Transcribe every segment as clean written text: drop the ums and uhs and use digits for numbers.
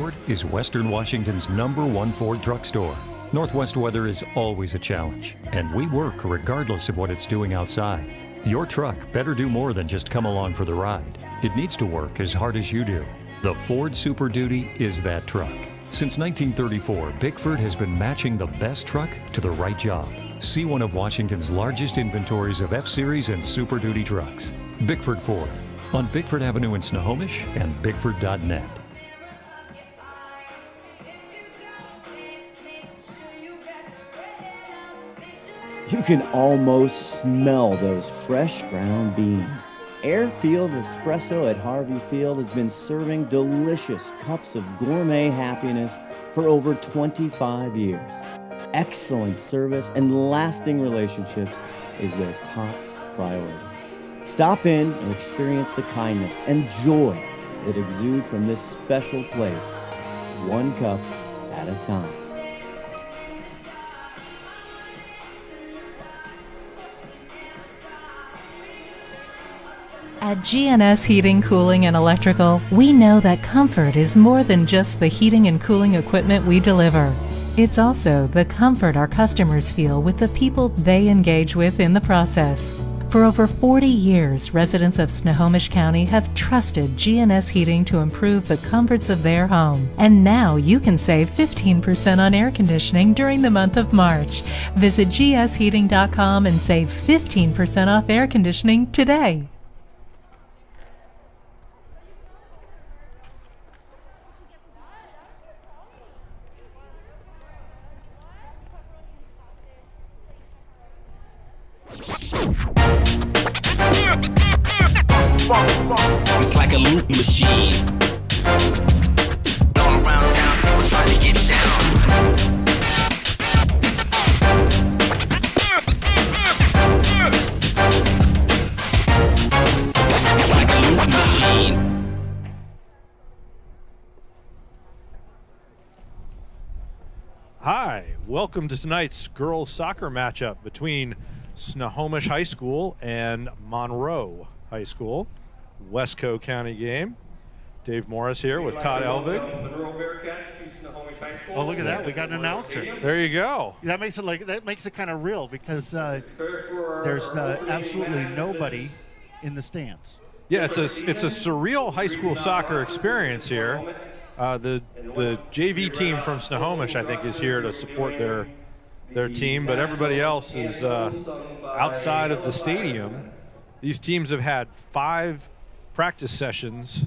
Ford is Western Washington's #1 Ford truck store. Northwest weather is always a challenge, and we work regardless of what it's doing outside. Your truck better do more than just come along for the ride. It needs to work as hard as you do. The Ford Super Duty is that truck. Since 1934, Bickford has been matching the best truck to the right job. See one of Washington's largest inventories of F-Series and Super Duty trucks. Bickford Ford, on Bickford Avenue in Snohomish and Bickford.net. You can almost smell those fresh ground beans. Airfield Espresso at Harvey Field has been serving delicious cups of gourmet happiness for over 25 years. Excellent service and lasting relationships is their top priority. Stop in and experience the kindness and joy that exude from this special place, one cup at a time. At GNS Heating, Cooling, and Electrical, we know that comfort is more than just the heating and cooling equipment we deliver. It's also the comfort our customers feel with the people they engage with in the process. For over 40 years, residents of Snohomish County have trusted GNS Heating to improve the comforts of their home. And now you can save 15% on air conditioning during the month of March. Visit gsheating.com and save 15% off air conditioning today. It's like a loop machine. All around town, people trying to get down. It's like a loop machine. Hi, welcome to tonight's girls soccer matchup between Snohomish High School and Monroe High School. Westco County game. Dave Morris here with Todd Elvig. MONROE Bearcats to Snohomish High School. Oh, look at that! We got an announcer. There you go. That makes it kind of real because there's absolutely nobody in the stands. Yeah, it's a surreal high school soccer experience here. The JV team from Snohomish, I think, is here to support their team, but everybody else is outside of the stadium. These teams have had 5 practice sessions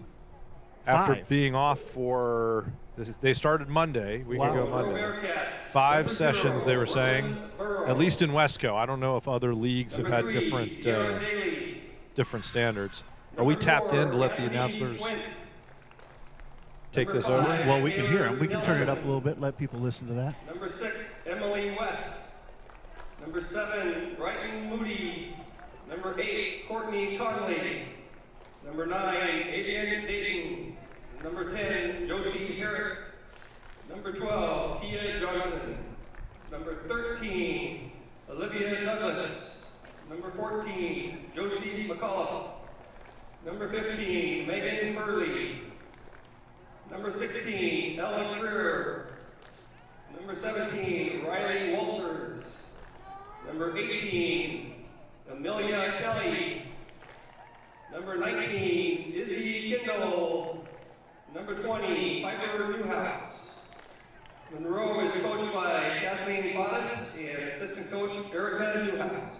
after being off for, they started Monday, we can go Monday. 5 sessions, they were saying, at least in Westco. I don't know if other leagues have had different standards. Are we tapped in to let the announcers take this over? Well, we can hear them. We can turn it up a little bit, let people listen to that. Number 6, Emily West. Number 7, Brighton Moody. Number 8, Courtney Conley. Number 9, Adrian Dating. Number 10, Josie Herrick. Number 12, Tia Johnson. Number 13, Olivia Douglas. Number 14, Josie McCullough. Number 15, Megan Burley. Number 16, Ella Greer. Number 17, Riley Walters. Number 18, Amelia Kelly. Number 19, Izzy Kindle. Number 20, Piper Newhouse. Monroe is coached by Kathleen Bottas and assistant coach Erica Newhouse.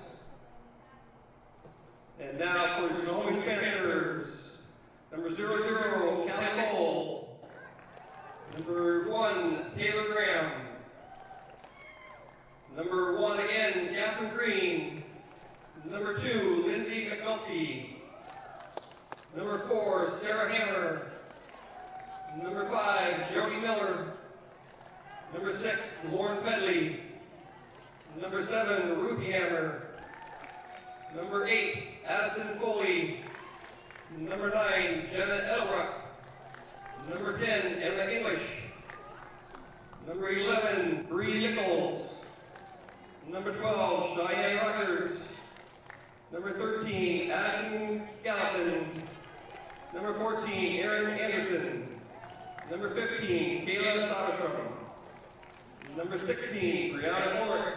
And now for Snohomish Panthers, number 00, Callie Cole. Number 1, Taylor Graham. Number 1 again, Catherine Green. Number 2, Lindsay McNulty. Number 4, Sarah Hammer. Number 5, Jody Miller. Number 6, Lauren Pedley. Number 7, Ruthie Hammer. Number 8, Addison Foley. Number 9, Jenna Elbrock. Number 10, Emma English. Number 11, Bree Nichols. Number 12, Cheyenne Rogers. Number 13, Addison Gallatin. Number 14, Aaron Anderson. Number 15, Kayla Soderstrom. Number 16, Brianna Ulrich.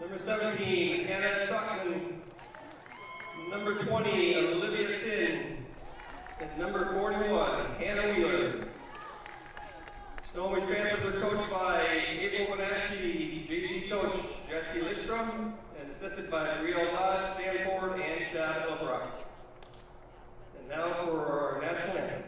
Number 17, Hannah Truckman. Number 20, Olivia Sin. And number 41, Hannah Wheeler. Snohomish Panthers are coached by April Wenatchee, JV coach Jesse Lidstrom, and assisted by Brielle Todd, Stan Ford, and Chad Elbrock. And now for our national anthem.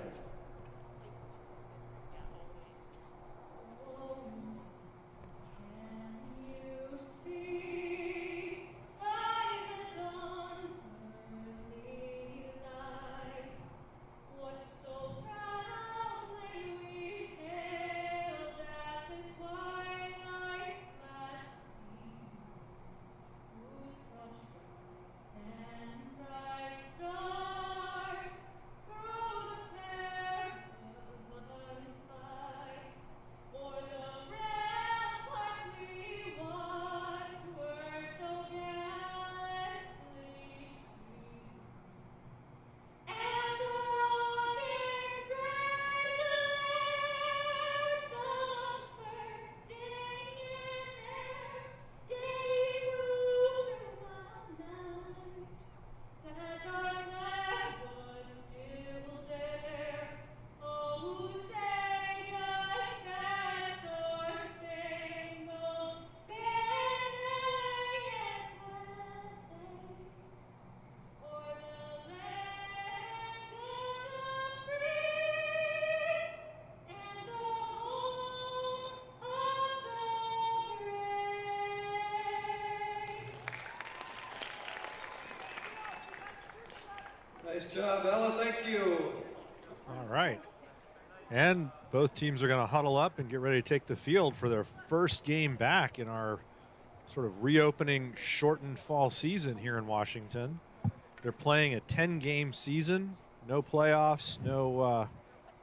Nice job, Ella. Thank you. All right. And both teams are going to huddle up and get ready to take the field for their first game back in our sort of reopening shortened fall season here in Washington. They're playing a 10-game season, no playoffs, no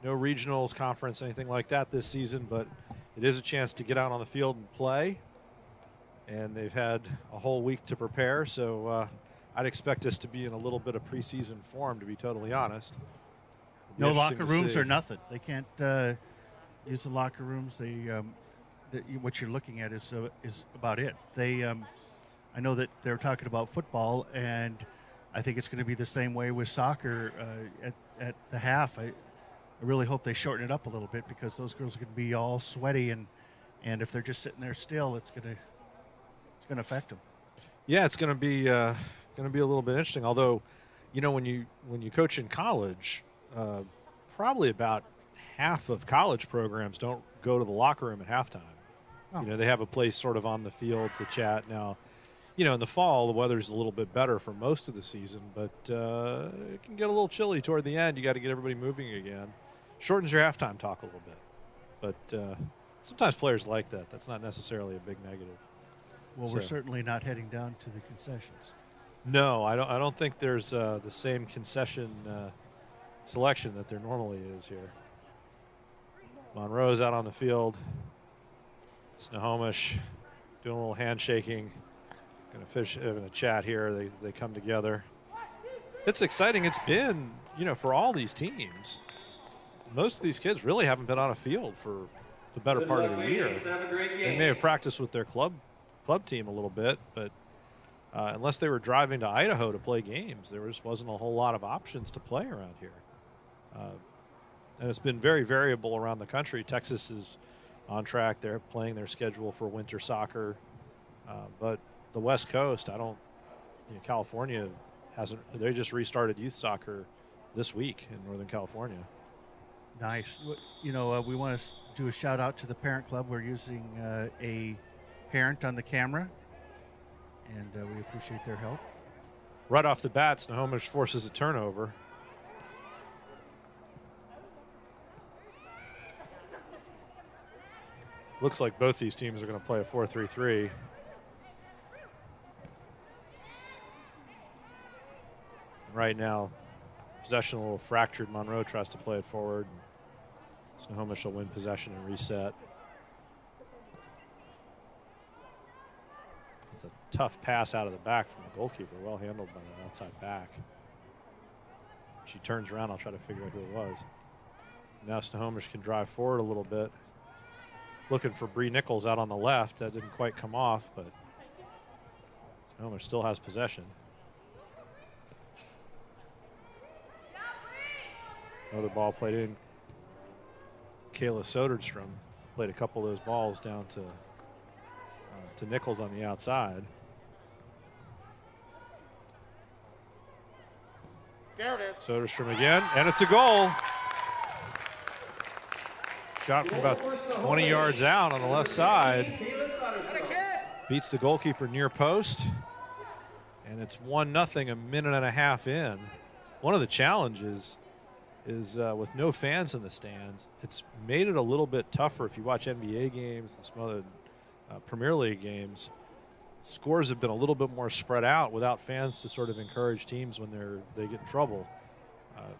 regionals, conference, anything like that this season, but it is a chance to get out on the field and play. And they've had a whole week to prepare, so I'd expect us to be in a little bit of preseason form, to be totally honest. No locker rooms or nothing. They can't use the locker rooms. What you're looking at is about it. I know that they're talking about football, and I think it's going to be the same way with soccer at the half. I really hope they shorten it up a little bit, because those girls are going to be all sweaty, and if they're just sitting there still, it's going to affect them. Yeah, it's going to be a little bit interesting. Although, you know, when you coach in college, probably about half of college programs don't go to the locker room at halftime. Oh. You know, they have a place sort of on the field to chat. Now, you know, in the fall, the weather's a little bit better for most of the season, but it can get a little chilly toward the end. You got to get everybody moving again. Shortens your halftime talk a little bit. But sometimes players like that. That's not necessarily a big negative. Well, we're certainly not heading down to the concessions. No, I don't think there's the same concession selection that there normally is here. Monroe's out on the field. Snohomish doing a little handshaking. Having a chat here. They come together. It's exciting. It's been, you know, for all these teams, most of these kids really haven't been on a field for the better part of the year. They may have practiced with their club team a little bit, but unless they were driving to Idaho to play games, there just wasn't a whole lot of options to play around here. And it's been very variable around the country. Texas is on track. They're playing their schedule for winter soccer. But the West Coast, California they just restarted youth soccer this week in Northern California. Nice. You know, we want to do a shout out to the Parent Club. We're using a parent on the camera, and we appreciate their help. Right off the bat, Snohomish forces a turnover. Looks like both these teams are going to play a 4-3-3. Right now, possession a little fractured. Monroe tries to play it forward. Snohomish will win possession and reset. It's a tough pass out of the back from the goalkeeper. Well handled by the outside back. She turns around. I'll try to figure out who it was. Now Snohomish can drive forward a little bit. Looking for Bree Nichols out on the left. That didn't quite come off, but Snohomish still has possession. Another ball played in. Kayla Soderstrom played a couple of those balls down to Nichols on the outside. Soderstrom again, and it's a goal. Shot from about 20 yards out on the left side. Beats the goalkeeper near post. And it's 1-0 a minute and a half in. One of the challenges is with no fans in the stands, it's made it a little bit tougher if you watch NBA games and some other Premier League games. Scores have been a little bit more spread out without fans to sort of encourage teams when they get in trouble.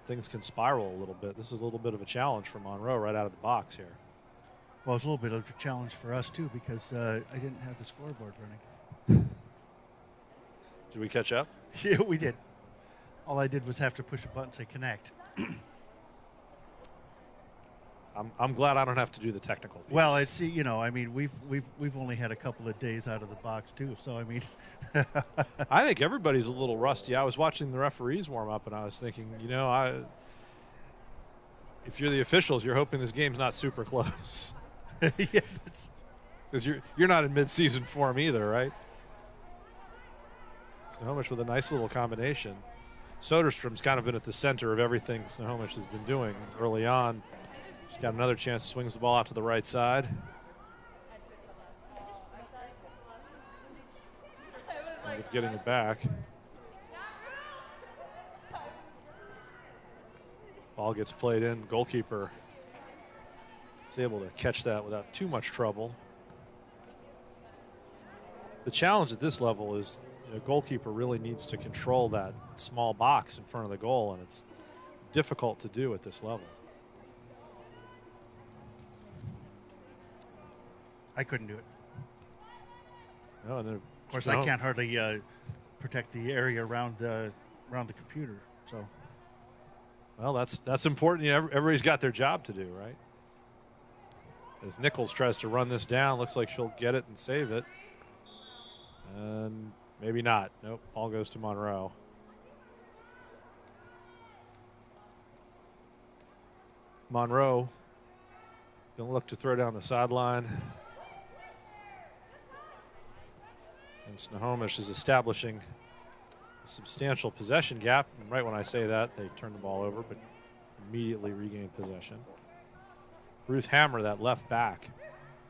Things can spiral a little bit. This is a little bit of a challenge for Monroe right out of the box here. Well, it's a little bit of a challenge for us too because I didn't have the scoreboard running. Did we catch up? Yeah, we did. All I did was have to push a button and say connect. I'm glad I don't have to do the technical piece. Well, it's I mean we've only had a couple of days out of the box too, so I mean. I think everybody's a little rusty. I was watching the referees warm up, and I was thinking, if you're the officials, you're hoping this game's not super close. Yeah, because you're not in mid-season form either, right? Snohomish with a nice little combination. Soderstrom's kind of been at the center of everything Snohomish has been doing early on. She's got another chance, swings the ball out to the right side. Ends up getting it back. Ball gets played in. Goalkeeper is able to catch that without too much trouble. The challenge at this level is the goalkeeper really needs to control that small box in front of the goal, and it's difficult to do at this level. I couldn't do it. No, and then of course, I can't hardly protect the area around the computer. So, well, that's important. Everybody's got their job to do, right? As Nichols tries to run this down, looks like she'll get it and save it, and maybe not. Nope, ball goes to Monroe. Monroe gonna look to throw down the sideline. And Snohomish is establishing a substantial possession gap. And right when I say that, they turn the ball over, but immediately regain possession. Ruth Hammer, that left back,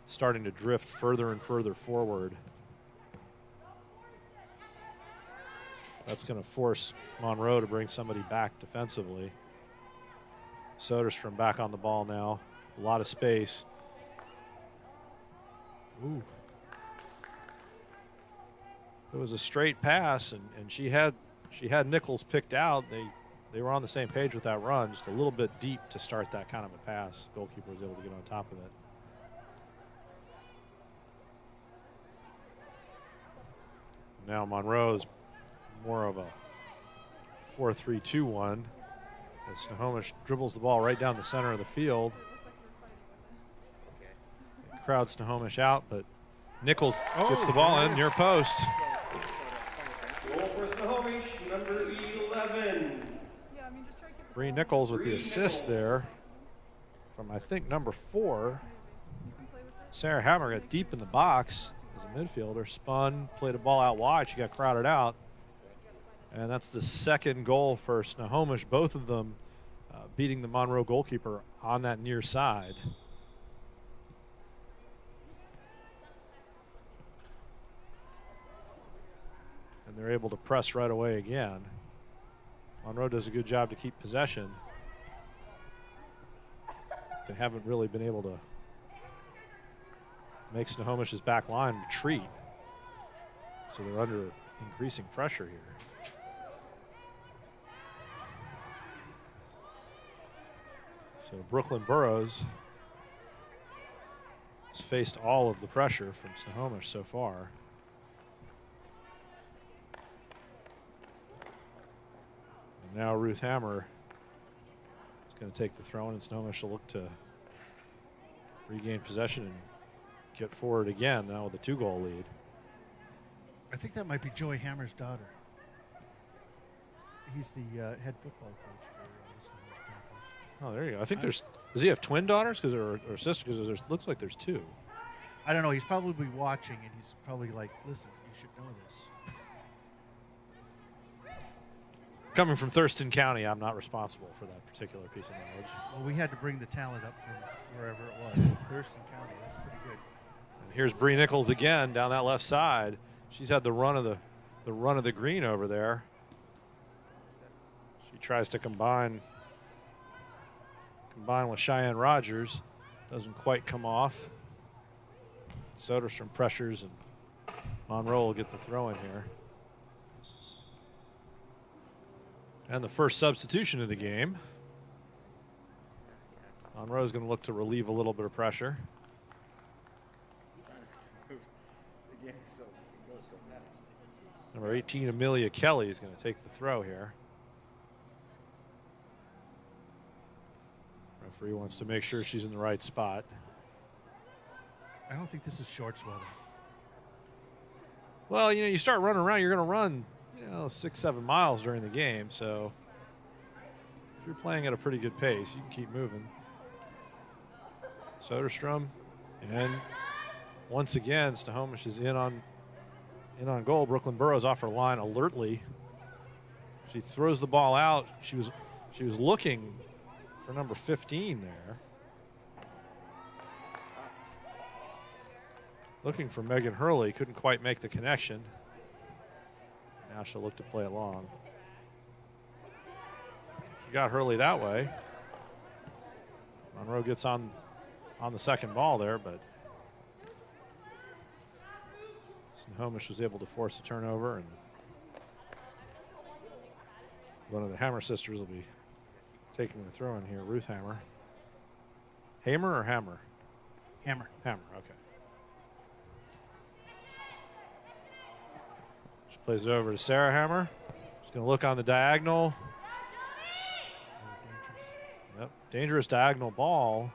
starting to drift further and further forward. That's going to force Monroe to bring somebody back defensively. Soderstrom back on the ball now. A lot of space. Ooh. It was a straight pass, and she had Nichols picked out. They were on the same page with that run, just a little bit deep to start that kind of a pass. The goalkeeper was able to get on top of it. Now Monroe's more of a 4-3-2-1 as Snohomish dribbles the ball right down the center of the field. They crowd Snohomish out, but Nichols gets the ball in near post. Goal for Snohomish, number 11. Bree Nichols with the assist there from, I think, number 4. Sarah Hammer got deep in the box as a midfielder, spun, played a ball out wide. She got crowded out. And that's the second goal for Snohomish, both of them beating the Monroe goalkeeper on that near side. And they're able to press right away again. Monroe does a good job to keep possession. They haven't really been able to make Snohomish's back line retreat. So they're under increasing pressure here. So Brooklyn Burrows has faced all of the pressure from Snohomish so far. And now Ruth Hammer is going to take the throw in, and Snohomish will look to regain possession and get forward again now with a 2-goal lead. I think that might be Joey Hammer's daughter. He's the head football coach for the Snohomish Panthers. Oh, there you go. I think does he have twin daughters or sister? Because there looks like there's 2. I don't know. He's probably watching, and he's probably like, listen, you should know this. Coming from Thurston County, I'm not responsible for that particular piece of knowledge. Well, we had to bring the talent up from wherever it was. Thurston County, that's pretty good. And here's Bree Nichols again down that left side. She's had the run of the green over there. She tries to combine with Cheyenne Rogers. Doesn't quite come off. Soderstrom pressures, and Monroe will get the throw in here. And the first substitution of the game. Monroe is going to look to relieve a little bit of pressure. Number 18, Amelia Kelly, is going to take the throw here. Referee wants to make sure she's in the right spot. I don't think this is shorts weather. Well, you start running around, you're going to run 6-7 miles during the game, so if you're playing at a pretty good pace, you can keep moving. Soderstrom, and once again, Snohomish is in on goal. Brooklyn Burrows off her line alertly. She throws the ball out. She was looking for number 15 there. Looking for Megan Hurley, couldn't quite make the connection. Now she'll look to play along. She got Hurley that way. Monroe gets on the second ball there, but Snohomish was able to force a turnover, and one of the Hammer sisters will be taking the throw in here, Ruth Hammer. Hamer or Hammer? Hammer. Hammer, okay. She plays it over to Sarah Hammer. She's going to look on the diagonal. Dangerous. Yep, dangerous diagonal ball.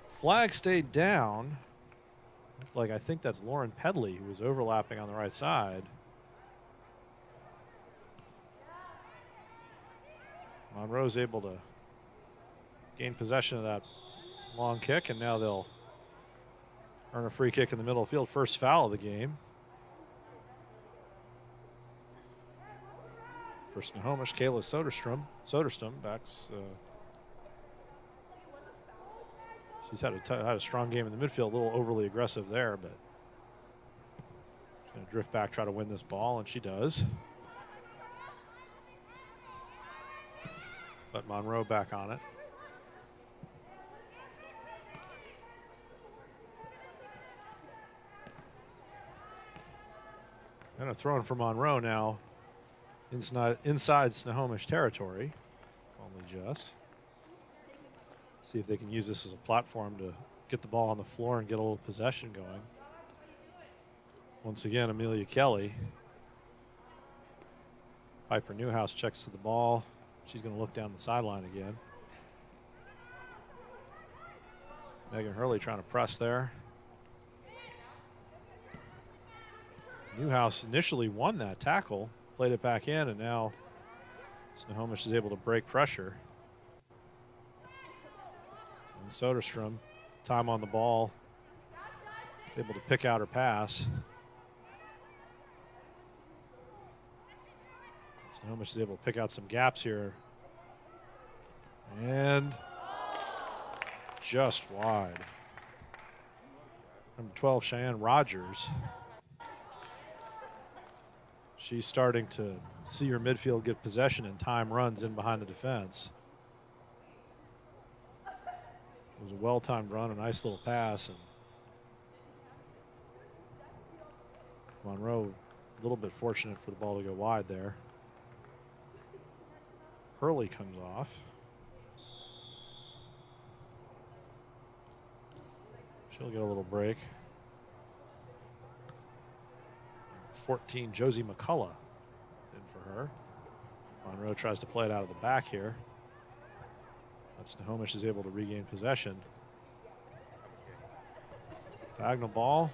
Flag stayed down. Looked like, I think that's Lauren Pedley, who was overlapping on the right side. Monroe's able to gain possession of that long kick, and now they'll earn a free kick in the middle of the field. First foul of the game for Snohomish. Kayla Soderstrom backs. She's had a strong game in the midfield, a little overly aggressive there, but she's going to drift back, try to win this ball, and she does. But Monroe back on it. And a throw in for Monroe now inside Snohomish territory. Only just. See if they can use this as a platform to get the ball on the floor and get a little possession going. Once again, Amelia Kelly. Piper Newhouse checks to the ball. She's going to look down the sideline again. Megan Hurley trying to press there. Newhouse initially won that tackle, played it back in, and now Snohomish is able to break pressure. And Soderstrom, time on the ball, able to pick out her pass. Snohomish is able to pick out some gaps here. And just wide. Number 12, Cheyenne Rogers. She's starting to see her midfield get possession, and time runs in behind the defense. It was a well-timed run, a nice little pass, and Monroe a little bit fortunate for the ball to go wide there. Hurley comes off. She'll get a little break. 14, Josie McCullough is in for her. Monroe tries to play it out of the back here. But Snohomish is able to regain possession. Diagonal ball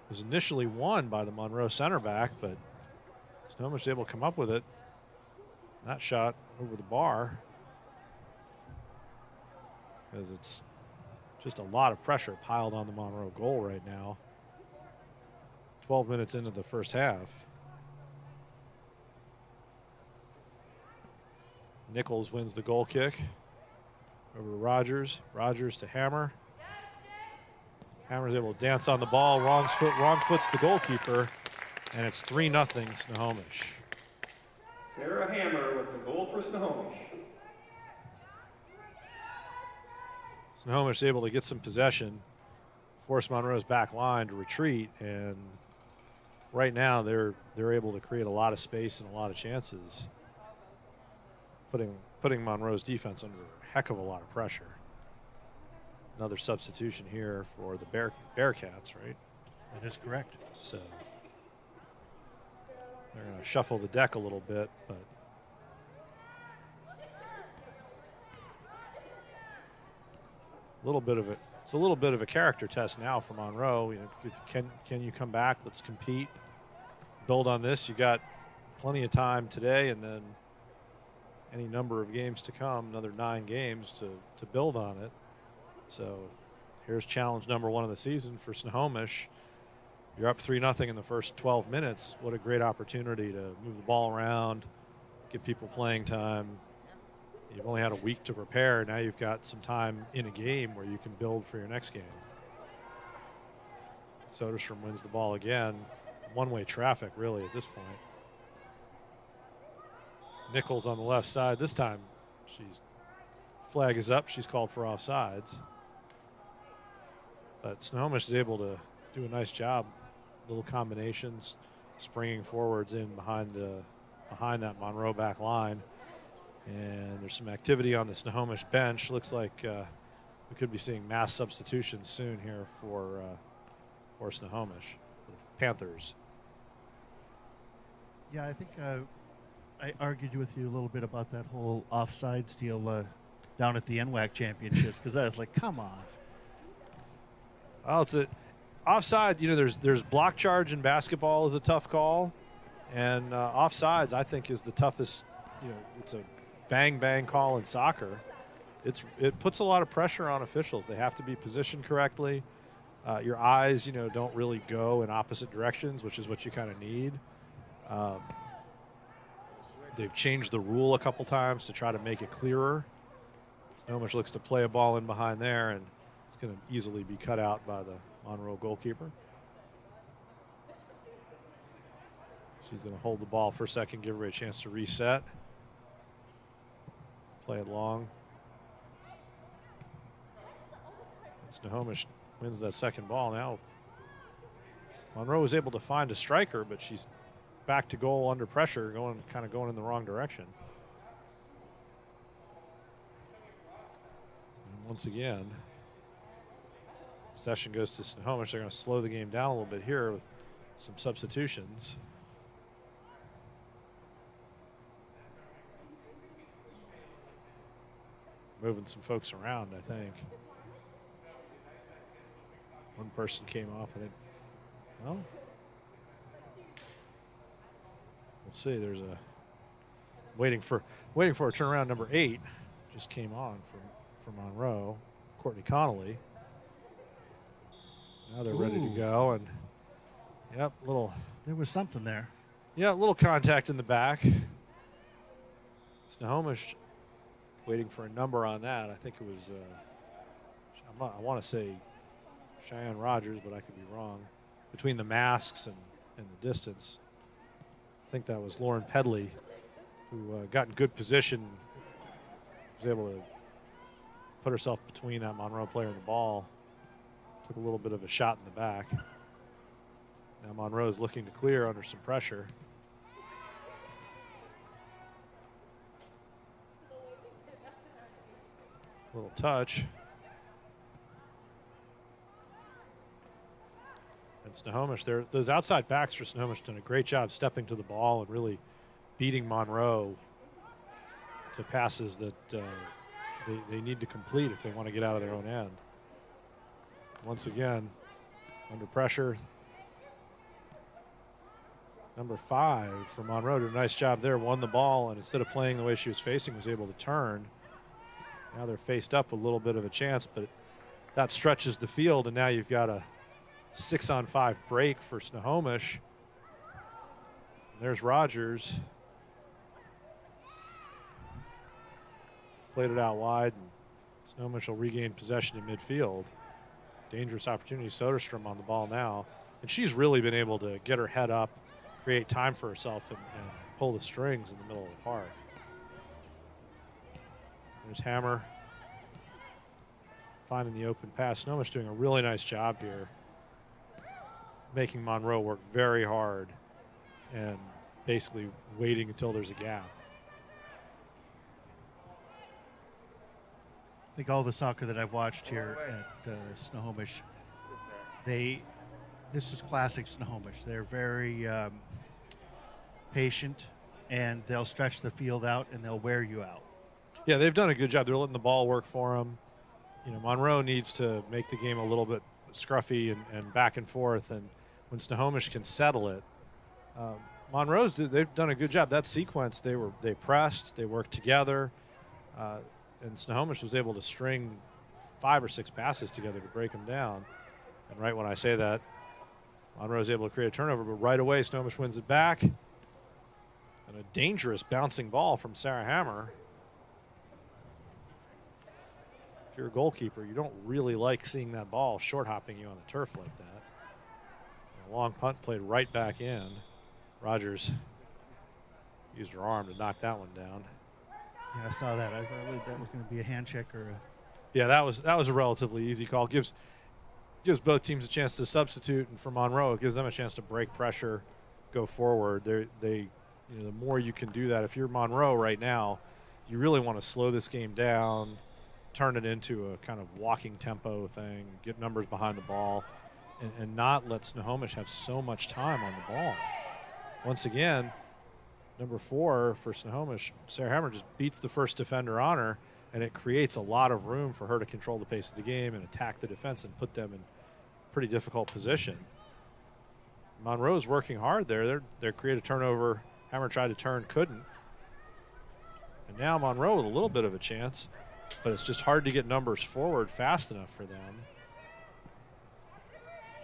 was initially won by the Monroe center back, but Snohomish is able to come up with it. That shot over the bar, because it's just a lot of pressure piled on the Monroe goal right now. 12 minutes into the first half. Nichols wins the goal kick. Over to Rogers. Rogers to Hammer. Hammer's able to dance on the ball. Wrong foot's the goalkeeper. And it's 3-0 Snohomish. Sarah Hammer with the goal for Snohomish. Snohomish is able to get some possession, force Monroe's back line to retreat, and right now they're able to create a lot of space and a lot of chances, putting Monroe's defense under a heck of a lot of pressure. Another substitution here for the Bearcats, right? That is correct. So they're going to shuffle the deck a little bit, but it's a little bit of a character test now for Monroe. You know, can you come back? Let's compete, build on this. You got plenty of time today, and then any number of games to come, another 9 games to build on it. So here's challenge number 1 of the season for Snohomish. You're up 3-0 in the first 12 minutes. What a great opportunity to move the ball around, give people playing time. You've only had a week to prepare. Now you've got some time in a game where you can build for your next game. Soderstrom wins the ball again. One-way traffic, really, at this point. Nichols on the left side. This time, flag is up. She's called for offsides. But Snohomish is able to do a nice job. Little combinations, springing forwards in behind that Monroe back line. And there's some activity on the Snohomish bench. Looks like we could be seeing mass substitutions soon here for Snohomish, for the Panthers. Yeah, I think I argued with you a little bit about that whole offsides deal down at the NWAC championships, because I was like, come on. Well, it's a offside. You know, there's block charge in basketball is a tough call, and offsides I think is the toughest. You know, it's a bang call in soccer. It puts a lot of pressure on officials. They have to be positioned correctly. Your eyes, you know, don't really go in opposite directions, which is what you kind of need. They've changed the rule a couple times to try to make it clearer. Snohomish looks to play a ball in behind there, and it's going to easily be cut out by the Monroe goalkeeper. She's going to hold the ball for a second, give her a chance to reset. Play it long. And Snohomish wins that second ball now. Monroe was able to find a striker, but she's back to goal under pressure, kind of going in the wrong direction. And once again, possession goes to Snohomish. They're going to slow the game down a little bit here with some substitutions. Moving some folks around, I think. One person came off, I think. Well, we'll see. There's a waiting for a turnaround. Number 8 just came on from Monroe, Courtney Connolly. Now they're ready to go, and yep, There was something there. Yeah, a little contact in the back. Snohomish waiting for a number on that. I think it was, I want to say Cheyenne Rogers, but I could be wrong. Between the masks and the distance, I think that was Lauren Pedley, who got in good position, was able to put herself between that Monroe player and the ball. Took a little bit of a shot in the back. Now Monroe is looking to clear under some pressure. Little touch. And Snohomish, those outside backs for Snohomish done a great job stepping to the ball and really beating Monroe to passes that they need to complete if they want to get out of their own end. Once again, under pressure. Number 5 for Monroe did a nice job there, won the ball, and instead of playing the way she was facing, was able to turn. Now they're faced up with a little bit of a chance, but that stretches the field, and now you've got a 6-on-5 break for Snohomish. There's Rogers. Played it out wide, and Snohomish will regain possession in midfield. Dangerous opportunity. Soderstrom on the ball now, and she's really been able to get her head up, create time for herself, and pull the strings in the middle of the park. There's Hammer finding the open pass. Snohomish doing a really nice job here, making Monroe work very hard and basically waiting until there's a gap. I think all the soccer that I've watched here at Snohomish, this is classic Snohomish. They're very patient, and they'll stretch the field out and they'll wear you out. Yeah, they've done a good job. They're letting the ball work for them. You know, Monroe needs to make the game a little bit scruffy and back and forth, and when Snohomish can settle it, they've done a good job. That sequence, they pressed, they worked together, and Snohomish was able to string 5 or 6 passes together to break them down. And right when I say that, Monroe is able to create a turnover, but right away Snohomish wins it back. And a dangerous bouncing ball from Sarah Hammer. If you're a goalkeeper, you don't really like seeing that ball short hopping you on the turf like that. And a long punt played right back in. Rogers used her arm to knock that one down. Yeah, I saw that. I thought that was going to be a hand check or a... Yeah, that was a relatively easy call. Gives both teams a chance to substitute, and for Monroe, it gives them a chance to break pressure, go forward. The more you can do that. If you're Monroe right now, you really want to slow this game down, turn it into a kind of walking tempo thing, get numbers behind the ball, and not let Snohomish have so much time on the ball. Once again, number 4 for Snohomish, Sarah Hammer just beats the first defender on her, and it creates a lot of room for her to control the pace of the game and attack the defense and put them in pretty difficult position. Monroe's working hard there. They create a turnover. Hammer tried to turn, couldn't. And now Monroe with a little bit of a chance, but it's just hard to get numbers forward fast enough for them.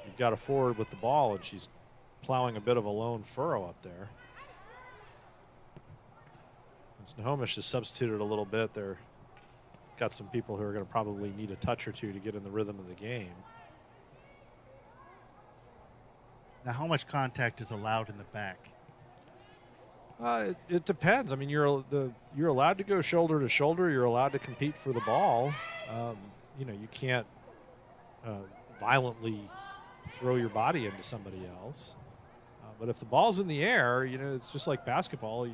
You've got a forward with the ball, and she's plowing a bit of a lone furrow up there. And Snohomish has substituted a little bit. They're got some people who are going to probably need a touch or two to get in the rhythm of the game. Now, how much contact is allowed in the back? It depends. I mean, you're allowed to go shoulder to shoulder. You're allowed to compete for the ball. You can't violently throw your body into somebody else. But if the ball's in the air, it's just like basketball.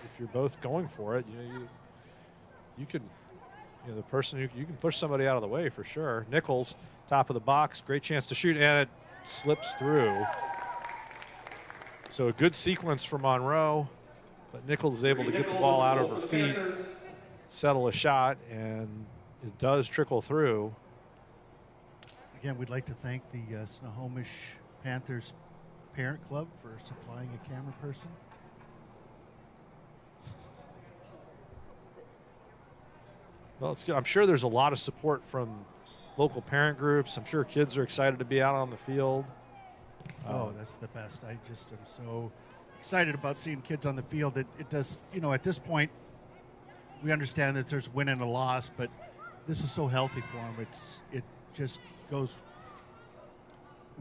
If you're both going for it, you can, the person you can push somebody out of the way for sure. Nichols, top of the box, great chance to shoot, and it slips through. So a good sequence for Monroe, but Nichols is able to get the ball out of her feet, settle a shot, and it does trickle through. Again, we'd like to thank the Snohomish Panthers Parent Club for supplying a camera person. Well, it's good. I'm sure there's a lot of support from local parent groups. I'm sure kids are excited to be out on the field. Oh, that's the best. I just am so excited about seeing kids on the field. It does, at this point, we understand that there's a win and a loss, but this is so healthy for them. It just goes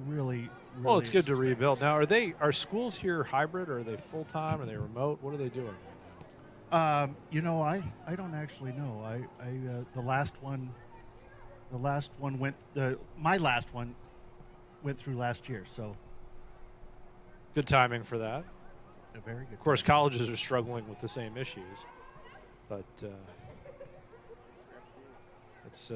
really well, it's good to rebuild. Now, are schools here hybrid, or are they full-time? Are they remote? What are they doing? I don't actually know. My last one went through last year, so good timing for that. A very good. Of course, colleges are struggling with the same issues, but it's.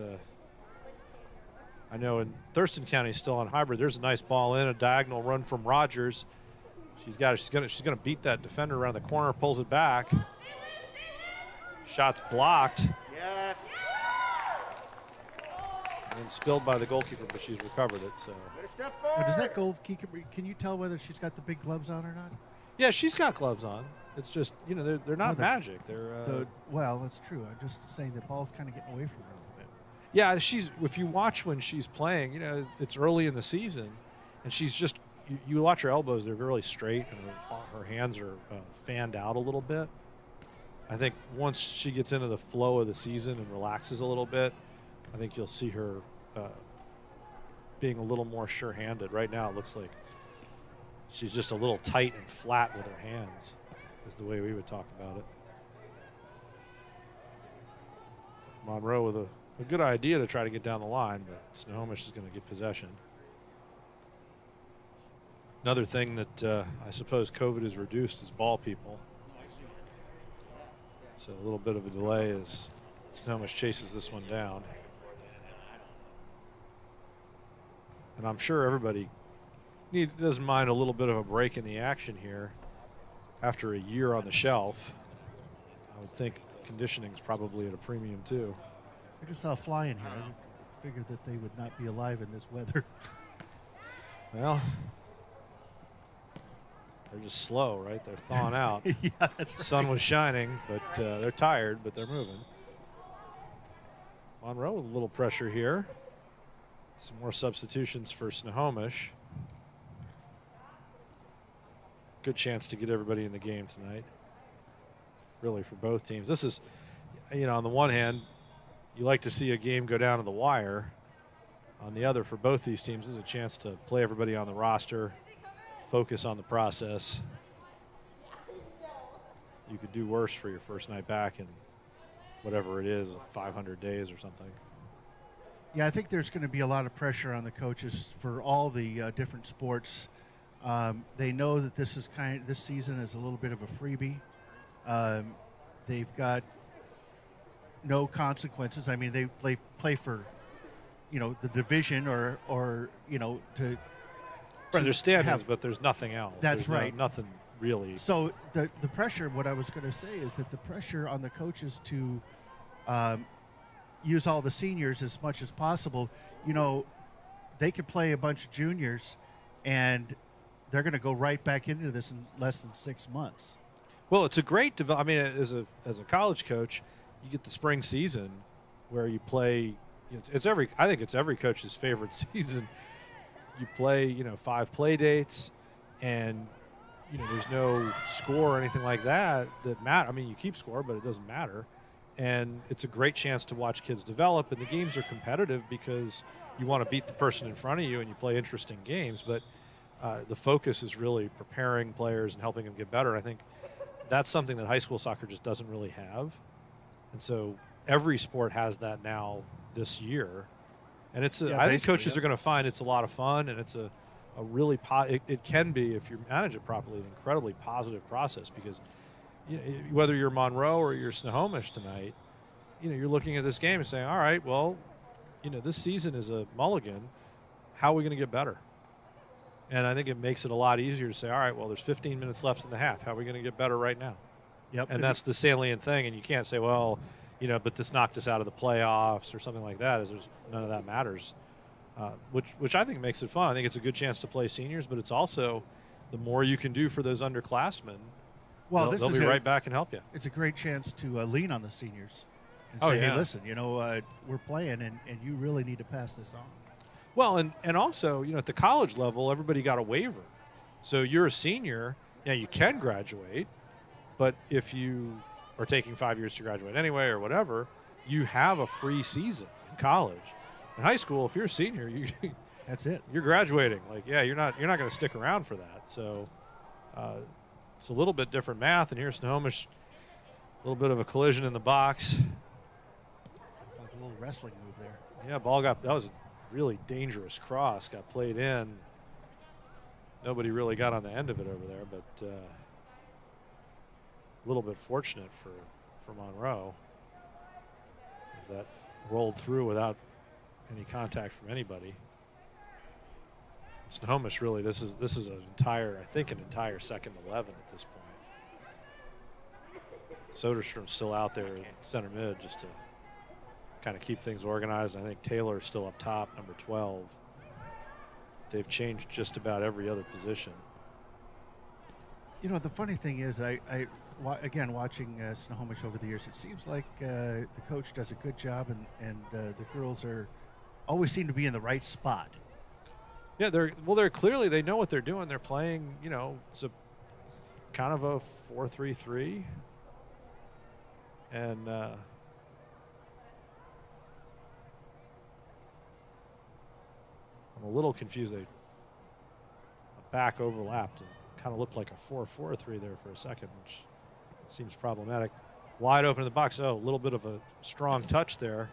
I know in Thurston County still on hybrid. There's a nice ball in, a diagonal run from Rogers. She's gonna beat that defender around the corner, pulls it back. Shot's blocked Yes. and spilled by the goalkeeper, but she's recovered it. So Does that goalkeeper? Can you tell whether she's got the big gloves on or not? yeah, she's got gloves on. It's just they're not magic. They're Well, that's true. I'm just saying the ball's kind of getting away from her a little bit. yeah. If you watch when she's playing, it's early in the season, and she's just you watch her elbows. They're really straight, and her hands are fanned out a little bit. I think once she gets into the flow of the season and relaxes a little bit, I think you'll see her being a little more sure-handed. Right now, it looks like she's just a little tight and flat with her hands, is the way we would talk about it. Monroe with a good idea to try to get down the line, but Snohomish is going to get possession. Another thing that I suppose COVID has reduced is ball people. So a little bit of a delay as Snohomish chases this one down. And I'm sure everybody doesn't mind a little bit of a break in the action here after a year on the shelf. I would think conditioning is probably at a premium too. I just saw a fly in here. I figured that they would not be alive in this weather. Well, they're just slow, right? They're thawing out. Yeah, that's The sun was shining, but they're tired, but they're moving. Monroe with a little pressure here. Some more substitutions for Snohomish. Good chance to get everybody in the game tonight. Really, for both teams. This is, on the one hand, you like to see a game go down to the wire. On the other, for both these teams, this is a chance to play everybody on the roster, focus on the process. You could do worse for your first night back in whatever it is, 500 days or something. Yeah, I think there's going to be a lot of pressure on the coaches for all the different sports. They know that this season is a little bit of a freebie. They've got no consequences. I mean, they play for, the division or to. Right, there's standings, have, but there's nothing else. That's there's right. Nothing really. So the pressure. What I was going to say is that the pressure on the coaches to use all the seniors as much as possible. They could play a bunch of juniors, and they're going to go right back into this in less than 6 months. Well, it's a great I mean, as a college coach, you get the spring season where you play. I think it's every coach's favorite season. You play, 5 play dates, and there's no score or anything like that matter. I mean, you keep score, but it doesn't matter. And it's a great chance to watch kids develop. And the games are competitive because you want to beat the person in front of you, and you play interesting games. But the focus is really preparing players and helping them get better. I think that's something that high school soccer just doesn't really have. And so every sport has that now this year. And I think coaches are going to find it's a lot of fun, and it's a really it can be, if you manage it properly, an incredibly positive process, because whether you're Monroe or you're Snohomish tonight, you're looking at this game and saying, all right, well, this season is a mulligan. How are we going to get better? And I think it makes it a lot easier to say, all right, well, there's 15 minutes left in the half. How are we going to get better right now? Yep. And that's the salient thing. And you can't say, well, but this knocked us out of the playoffs or something like that. There's none of that matters, which I think makes it fun. I think it's a good chance to play seniors, but it's also the more you can do for those underclassmen, well, they'll be right back and help you. It's a great chance to lean on the seniors and Oh, say, yeah. hey, listen, we're playing, and you really need to pass this on. Well, and also, at the college level, everybody got a waiver. So you're a senior. You can graduate, but if you are taking 5 years to graduate anyway or whatever, you have a free season in college. In high school, if you're a senior, that's it. You're graduating. You're not going to stick around for that. So it's a little bit different math. And here's Snohomish, a little bit of a collision in the box. Like a little wrestling move there. Yeah, that was a really dangerous cross. Got played in. Nobody really got on the end of it over there, but a little bit fortunate for Monroe, as that rolled through without any contact from anybody. Snohomish, really, this is an entire second 11 at this point. Soderstrom's still out there in center mid just to kind of keep things organized. I think Taylor's still up top, number 12. They've changed just about every other position. You know, the funny thing is, again, watching Snohomish over the years, it seems like the coach does a good job, and the girls always seem to be in the right spot. Yeah, they're clearly, they know what they're doing. They're playing, you know, it's a kind of a 4-3-3. And I'm a little confused. A back overlapped and kind of looked like a 4-4-3 there for a second, which seems problematic. Wide open in the box. Oh, a little bit of a strong touch there.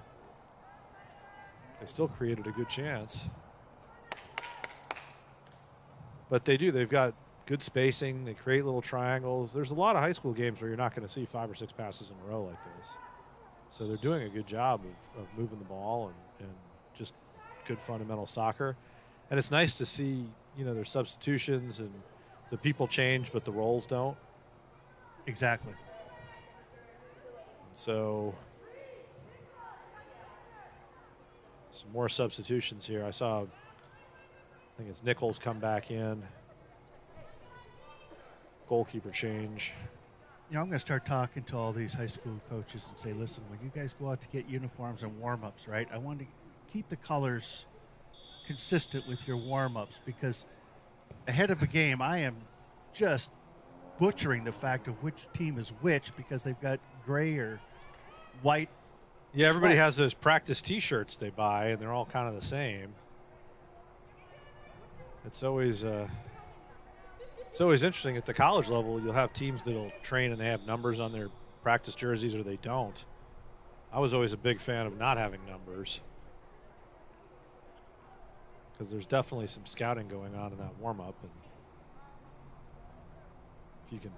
They still created a good chance. But they do. They've got good spacing. They create little triangles. There's a lot of high school games where you're not going to see 5 or 6 passes in a row like this. So they're doing a good job of moving the ball and just good fundamental soccer. And it's nice to see, you know, their substitutions and the people change, but the roles don't. Exactly. So some more substitutions here. I think it's Nichols come back in. Goalkeeper change. You know, I'm going to start talking to all these high school coaches and say, listen, when you guys go out to get uniforms and warm-ups, right, I want to keep the colors consistent with your warm-ups, because ahead of a game, I am just butchering the fact of which team is which, because they've got gray or white. Yeah, everybody sweats. has those practice T-shirts they buy, and they're all kind of the same. It's always interesting at the college level. You'll have teams that'll train and they have numbers on their practice jerseys, or they don't. I was always a big fan of not having numbers, because there's definitely some scouting going on in that warm-up, and if you can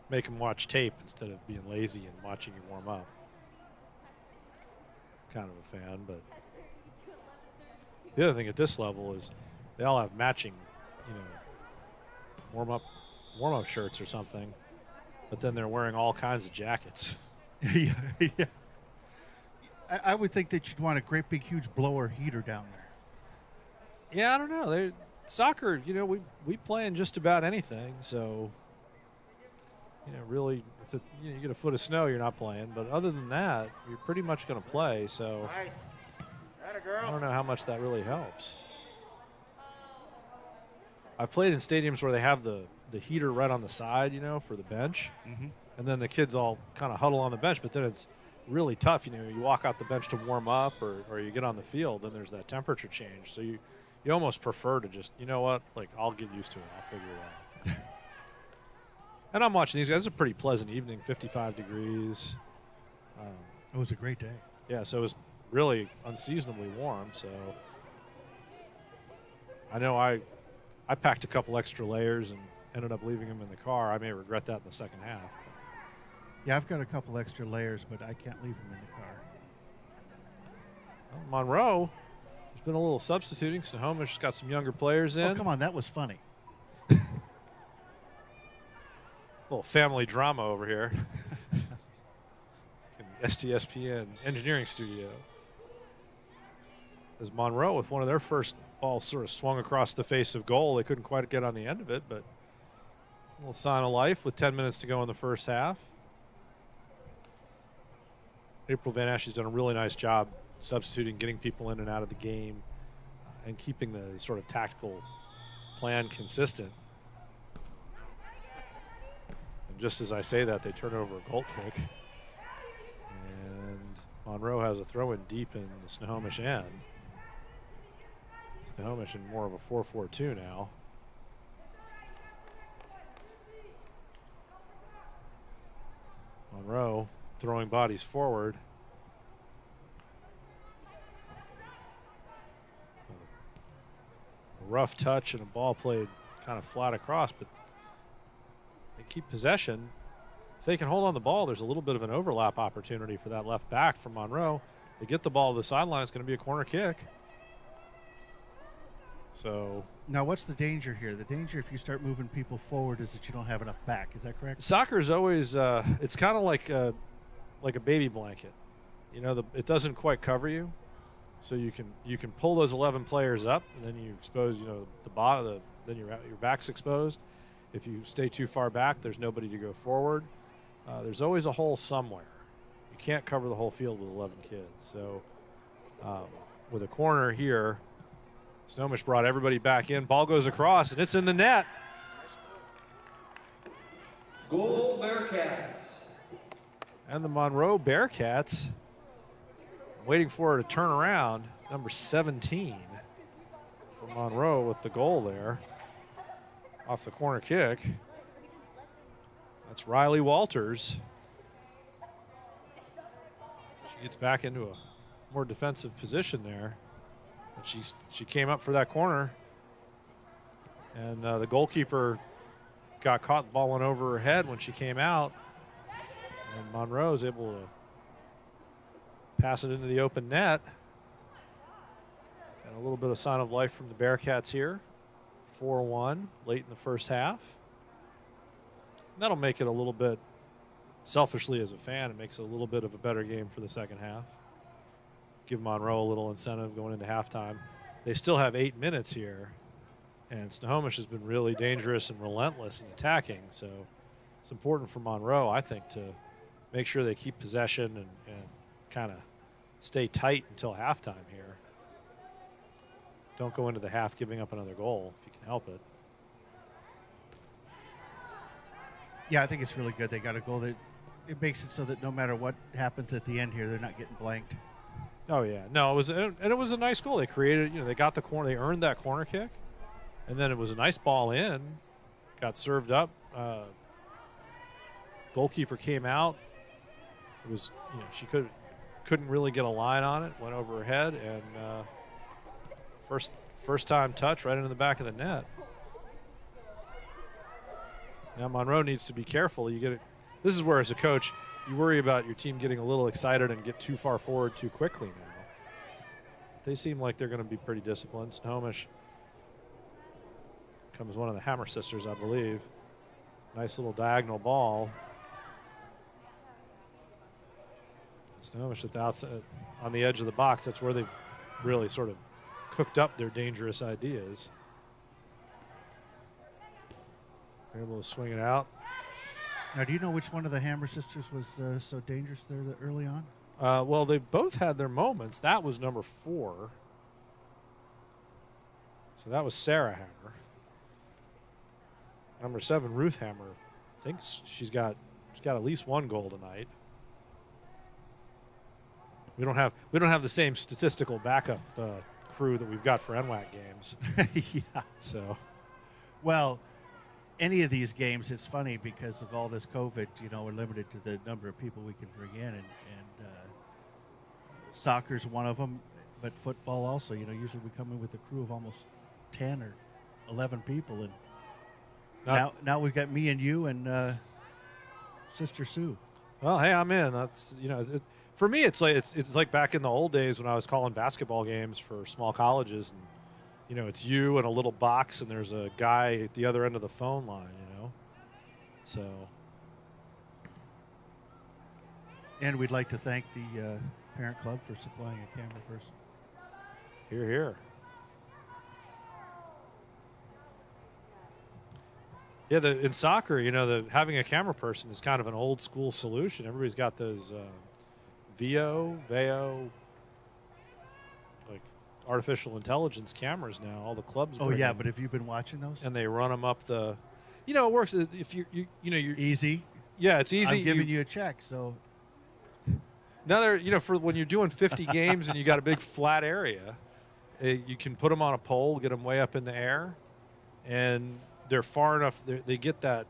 make them watch tape instead of being lazy and watching you warm up, kind of a fan. But the other thing at this level is they all have matching, you know, warm-up shirts or something, but then they're wearing all kinds of jackets. Yeah. I would think that you'd want a great big huge blower heater down there. Yeah, I don't know. Soccer, you know, we play in just about anything. So, you know, really, if you get a foot of snow, you're not playing. But other than that, you're pretty much going to play. So I don't know how much that really helps. I've played in stadiums where they have the heater right on the side, you know, for the bench. Mm-hmm. And then the kids all kind of huddle on the bench. But then it's really tough. You know, you walk out the bench to warm up, or you get on the field, then there's that temperature change. So you almost prefer to just, you know what, like, I'll get used to it. I'll figure it out. And I'm watching these guys. It's a pretty pleasant evening, 55 degrees. It was a great day. Yeah, so it was really unseasonably warm. So I know I packed a couple extra layers and ended up leaving them in the car. I may regret that in the second half. Yeah, I've got a couple extra layers, but I can't leave them in the car. Well, Monroe, there's been a little substituting. Snohomish got some younger players in. Oh, come on, that was funny. Little family drama over here in the STSPN engineering studio. As Monroe, with one of their first balls sort of swung across the face of goal. They couldn't quite get on the end of it, but a little sign of life with 10 minutes to go in the first half. April Van Ashley's done a really nice job substituting, getting people in and out of the game, and keeping the sort of tactical plan consistent. And just as I say that, they turn over a goal kick. And Monroe has a throw in deep in the Snohomish end. Snohomish in more of a 4-4-2 now. Monroe throwing bodies forward. A rough touch and a ball played kind of flat across, but they keep possession. If they can hold on the ball, there's a little bit of an overlap opportunity for that left back from Monroe. They get the ball to the sideline, it's going to be a corner kick. So Now, what's the danger here? The danger if you start moving people forward is that you don't have enough back. Is that correct? soccer is always it's kind of like a baby blanket. You know, it doesn't quite cover you, so you can pull those 11 players up, and then you expose, you know, the bottom. Then your back's exposed. If you stay too far back, there's nobody to go forward. There's always a hole somewhere. You can't cover the whole field with 11 kids. So with a corner here, Snohomish brought everybody back in. Ball goes across, and it's in the net. Goal Bearcats. And the Monroe Bearcats waiting for her to turn around. Number 17 for Monroe with the goal there off the corner kick. That's Riley Walters. She gets back into a more defensive position there. And she came up for that corner. And the goalkeeper got caught the ball went over her head when she came out. And Monroe is able to pass it into the open net. And a little bit of sign of life from the Bearcats here. 4-1 late in the first half. And that'll make it a little bit, selfishly as a fan, it makes it a little bit of a better game for the second half. Give Monroe a little incentive going into halftime. They still have 8 minutes here. And Snohomish has been really dangerous and relentless in attacking. So it's important for Monroe, I think, to make sure they keep possession and kind of stay tight until halftime here. Don't go into the half giving up another goal if you can help it. Yeah, I think it's really good. They got a goal that it makes it so that no matter what happens at the end here, they're not getting blanked. Oh yeah, no, it was a nice goal. They created, they got the corner, they earned that corner kick, and then it was a nice ball in, got served up. Goalkeeper came out. It was, she couldn't really get a line on it. Went over her head, and first time touch right into the back of the net. Now Monroe needs to be careful. This is where, as a coach, you worry about your team getting a little excited and get too far forward too quickly now. They seem like they're going to be pretty disciplined. Snohomish comes one of the Hammer sisters, I believe. Nice little diagonal ball. Snohomish at the outside, on the edge of the box. That's where they've really sort of cooked up their dangerous ideas. They're able to swing it out. Now, do you know which one of the Hammer sisters was so dangerous there early on? Well, they both had their moments. That was number 4. So that was Sarah Hammer. Number 7, Ruth Hammer. I think she's got at least one goal tonight. We don't have the same statistical backup crew that we've got for NWAC games. Yeah. So, well, any of these games, it's funny because of all this COVID. We're limited to the number of people we can bring in, and soccer's one of them, but football also. Usually we come in with a crew of almost 10 or 11 people, and now we've got me and you and Sister Sue. Well, hey, I'm in. That's for me, it's like back in the old days when I was calling basketball games for small colleges, and it's you and a little box, and there's a guy at the other end of the phone line. So. And we'd like to thank the parent club for supplying a camera person. Hear, hear. Yeah, in soccer, having a camera person is kind of an old school solution. Everybody's got those VEO, like artificial intelligence cameras now. All the clubs. Oh yeah, but have you been watching those? And they run them up the. It works if you're easy. Yeah, it's easy. I'm giving you a check, so. Now for when you're doing 50 games and you got a big flat area, you can put them on a pole, get them way up in the air, and they're far enough. They get that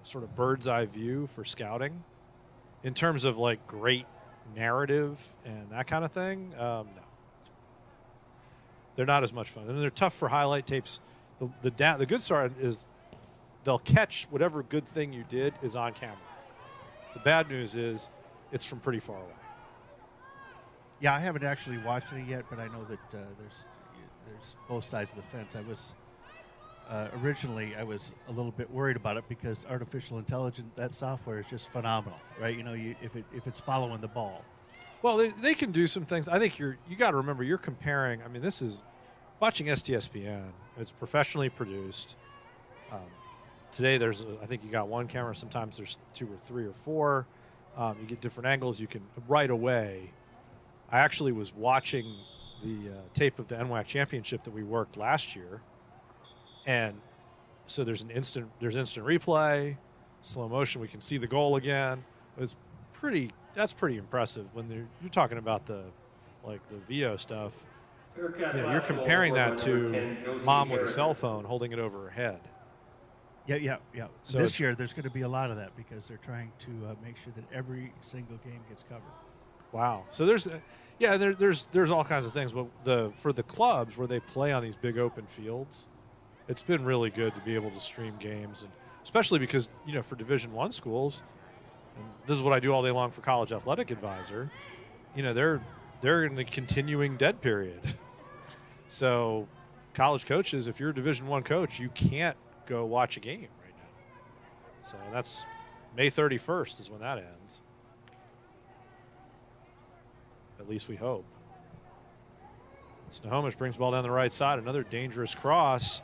sort of bird's eye view for scouting. In terms of like great narrative and that kind of thing, no, they're not as much fun. And they're tough for highlight tapes. The good side is they'll catch whatever good thing you did is on camera. The bad news is it's from pretty far away. Yeah, I haven't actually watched it yet, but I know that there's both sides of the fence. I was originally I was a little bit worried about it because artificial intelligence, that software is just phenomenal, right? If it's following the ball. Well, they can do some things. I think you got to remember you're comparing. I mean, this is watching STSPN. It's professionally produced. Today, I think you got one camera. Sometimes there's 2 or 3 or 4. You get different angles. You can right away. I actually was watching the tape of the NWAC championship that we worked last year, and so there's instant replay, slow motion. We can see the goal again. That's pretty impressive when you're talking about the VO stuff. You're comparing that to mom with a cell phone holding it over her head. Yeah. So this year there's going to be a lot of that because they're trying to make sure that every single game gets covered. Wow. So there's all kinds of things, but for the clubs where they play on these big open fields, it's been really good to be able to stream games, and especially because for Division I schools, and this is what I do all day long for College Athletic Advisor, they're in the continuing dead period. So college coaches, if you're a Division I coach, you can't go watch a game right now. So that's May 31st is when that ends. At least we hope. Snohomish brings ball down the right side. Another dangerous cross.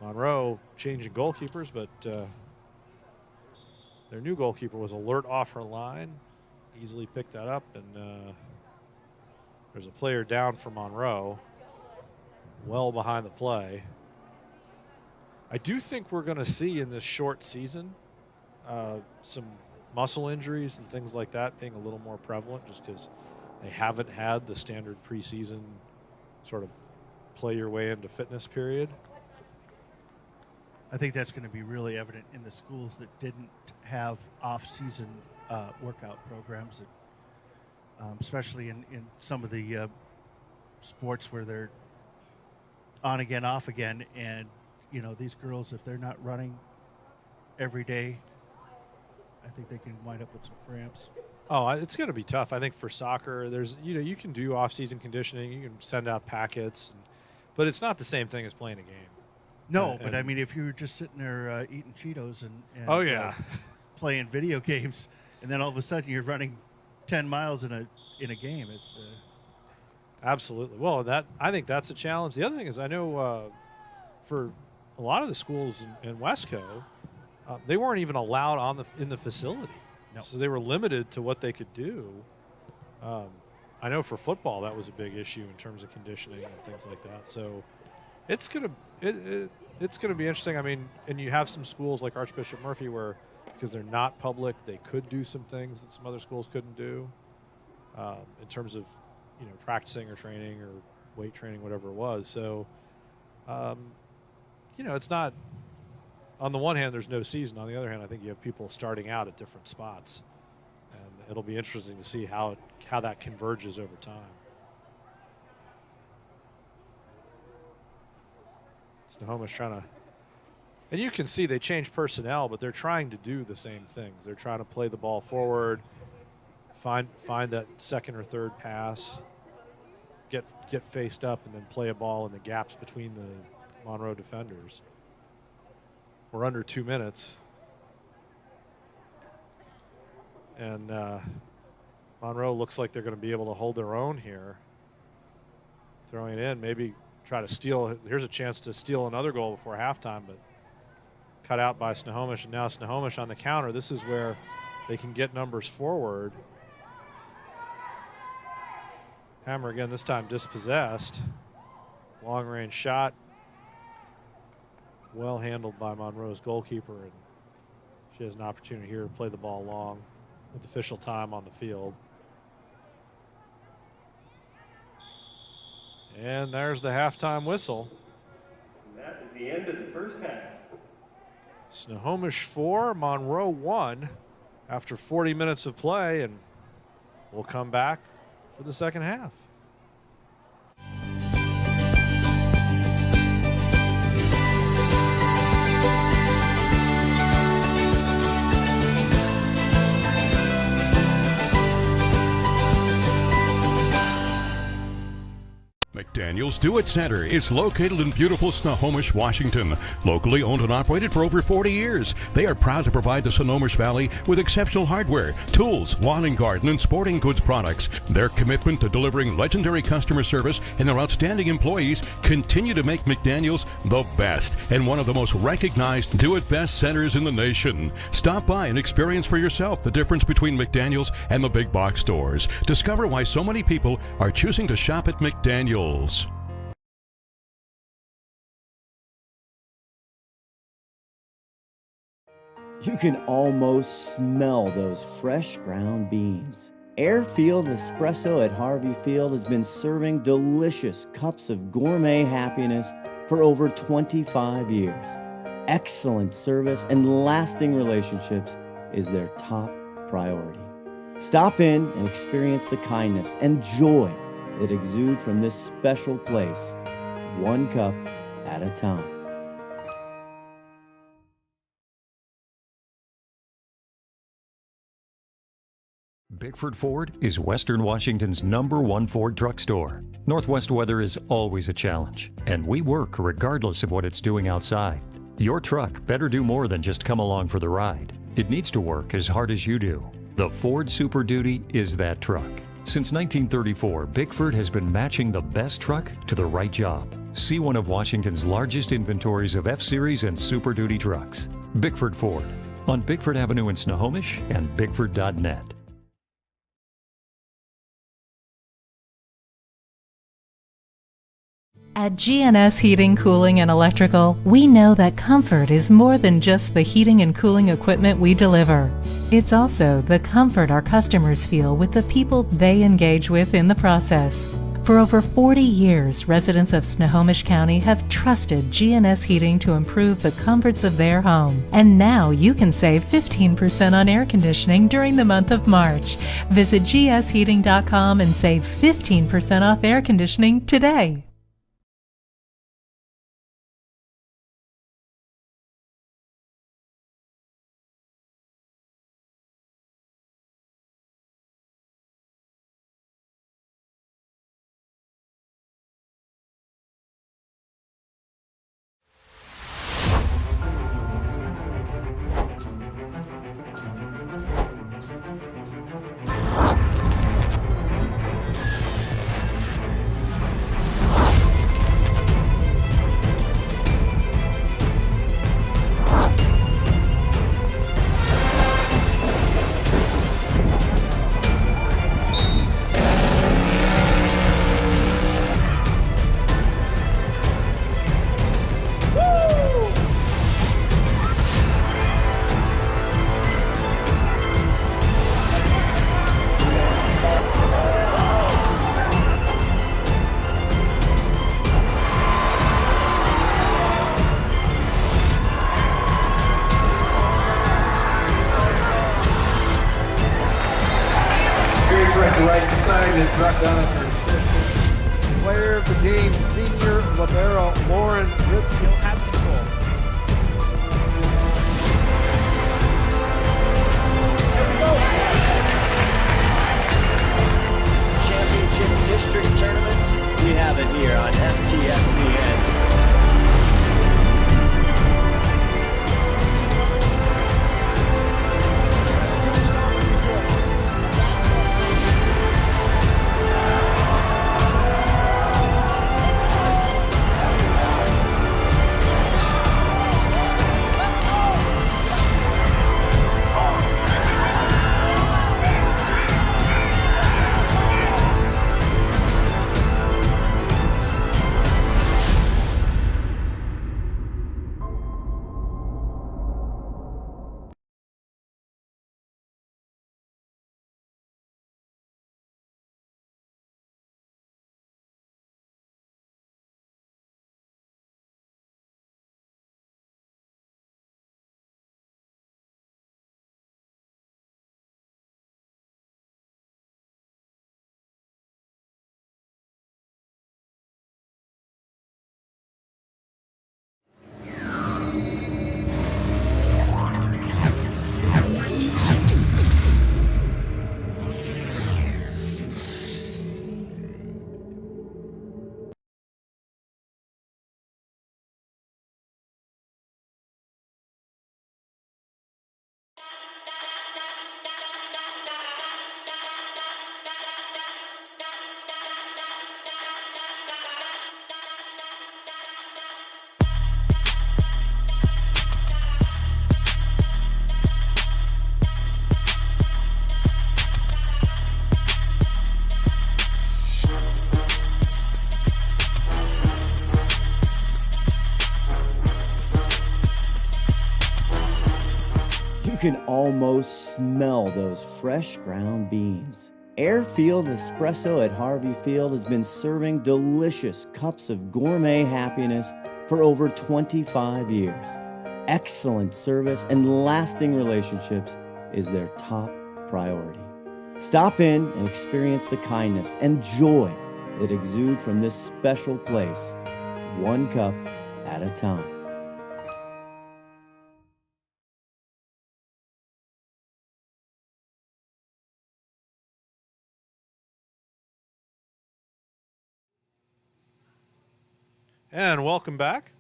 Monroe changing goalkeepers, but their new goalkeeper was alert off her line. Easily picked that up, and there's a player down for Monroe. Well behind the play. I do think we're going to see in this short season some muscle injuries and things like that being a little more prevalent just because they haven't had the standard preseason sort of play your way into fitness period. I think that's going to be really evident in the schools that didn't have off-season workout programs, especially in some of the sports where they're on again, off again. And, these girls, if they're not running every day, I think they can wind up with some cramps. Oh, it's going to be tough. I think for soccer, there's, you can do off-season conditioning. You can send out packets, but it's not the same thing as playing a game. No, but I mean, if you're just sitting there eating Cheetos and oh yeah, playing video games, and then all of a sudden you're running 10 miles in a game, it's absolutely. Well, I think that's a challenge. The other thing is, I know for a lot of the schools in Westco, they weren't even allowed in the facility, so they were limited to what they could do. I know for football that was a big issue in terms of conditioning and things like that. So it's gonna be interesting. I mean, and you have some schools like Archbishop Murphy where, because they're not public, they could do some things that some other schools couldn't do in terms of practicing or training or weight training, whatever it was. So it's not, on the one hand there's no season, on the other hand I think you have people starting out at different spots, and it'll be interesting to see how that converges over time. Snohomish trying to, and you can see they changed personnel, but they're trying to do the same things. They're trying to play the ball forward, find that second or third pass, get faced up, and then play a ball in the gaps between the Monroe defenders. We're under 2 minutes, and Monroe looks like they're going to be able to hold their own here. Throwing it in, maybe try to steal. Here's a chance to steal another goal before halftime, but cut out by Snohomish. And now Snohomish on the counter. This is where they can get numbers forward. Hammer again, this time dispossessed. Long range shot. Well handled by Monroe's goalkeeper, and she has an opportunity here to play the ball long with official time on the field. And there's the halftime whistle. And that is the end of the first half. Snohomish 4, Monroe 1 after 40 minutes of play, and we'll come back for the second half. McDaniel's Do-It Center is located in beautiful Snohomish, Washington. Locally owned and operated for over 40 years, they are proud to provide the Snohomish Valley with exceptional hardware, tools, lawn and garden, and sporting goods products. Their commitment to delivering legendary customer service and their outstanding employees continue to make McDaniel's the best and one of the most recognized do-it-best centers in the nation. Stop by and experience for yourself the difference between McDaniel's and the big box stores. Discover why so many people are choosing to shop at McDaniel's. You can almost smell those fresh ground beans. Airfield Espresso at Harvey Field has been serving delicious cups of gourmet happiness for over 25 years. Excellent service and lasting relationships is their top priority. Stop in and experience the kindness and joy that exude from this special place, one cup at a time. Bickford Ford is Western Washington's #1 Ford truck store. Northwest weather is always a challenge, and we work regardless of what it's doing outside. Your truck better do more than just come along for the ride. It needs to work as hard as you do. The Ford Super Duty is that truck. Since 1934, Bickford has been matching the best truck to the right job. See one of Washington's largest inventories of F-Series and Super Duty trucks. Bickford Ford, on Bickford Avenue in Snohomish and Bickford.net. At GNS Heating, Cooling, and Electrical, we know that comfort is more than just the heating and cooling equipment we deliver. It's also the comfort our customers feel with the people they engage with in the process. For over 40 years, residents of Snohomish County have trusted GNS Heating to improve the comforts of their home. And now you can save 15% on air conditioning during the month of March. Visit gsheating.com and save 15% off air conditioning today. Player of the game, senior libero Lauren Riskill has control. Championship district tournaments, we have it here on STSPN. can almost smell those fresh ground beans. Airfield Espresso at Harvey Field has been serving delicious cups of gourmet happiness for over 25 years. Excellent service and lasting relationships is their top priority. Stop in and experience the kindness and joy that exude from this special place, one cup at a time. And welcome back.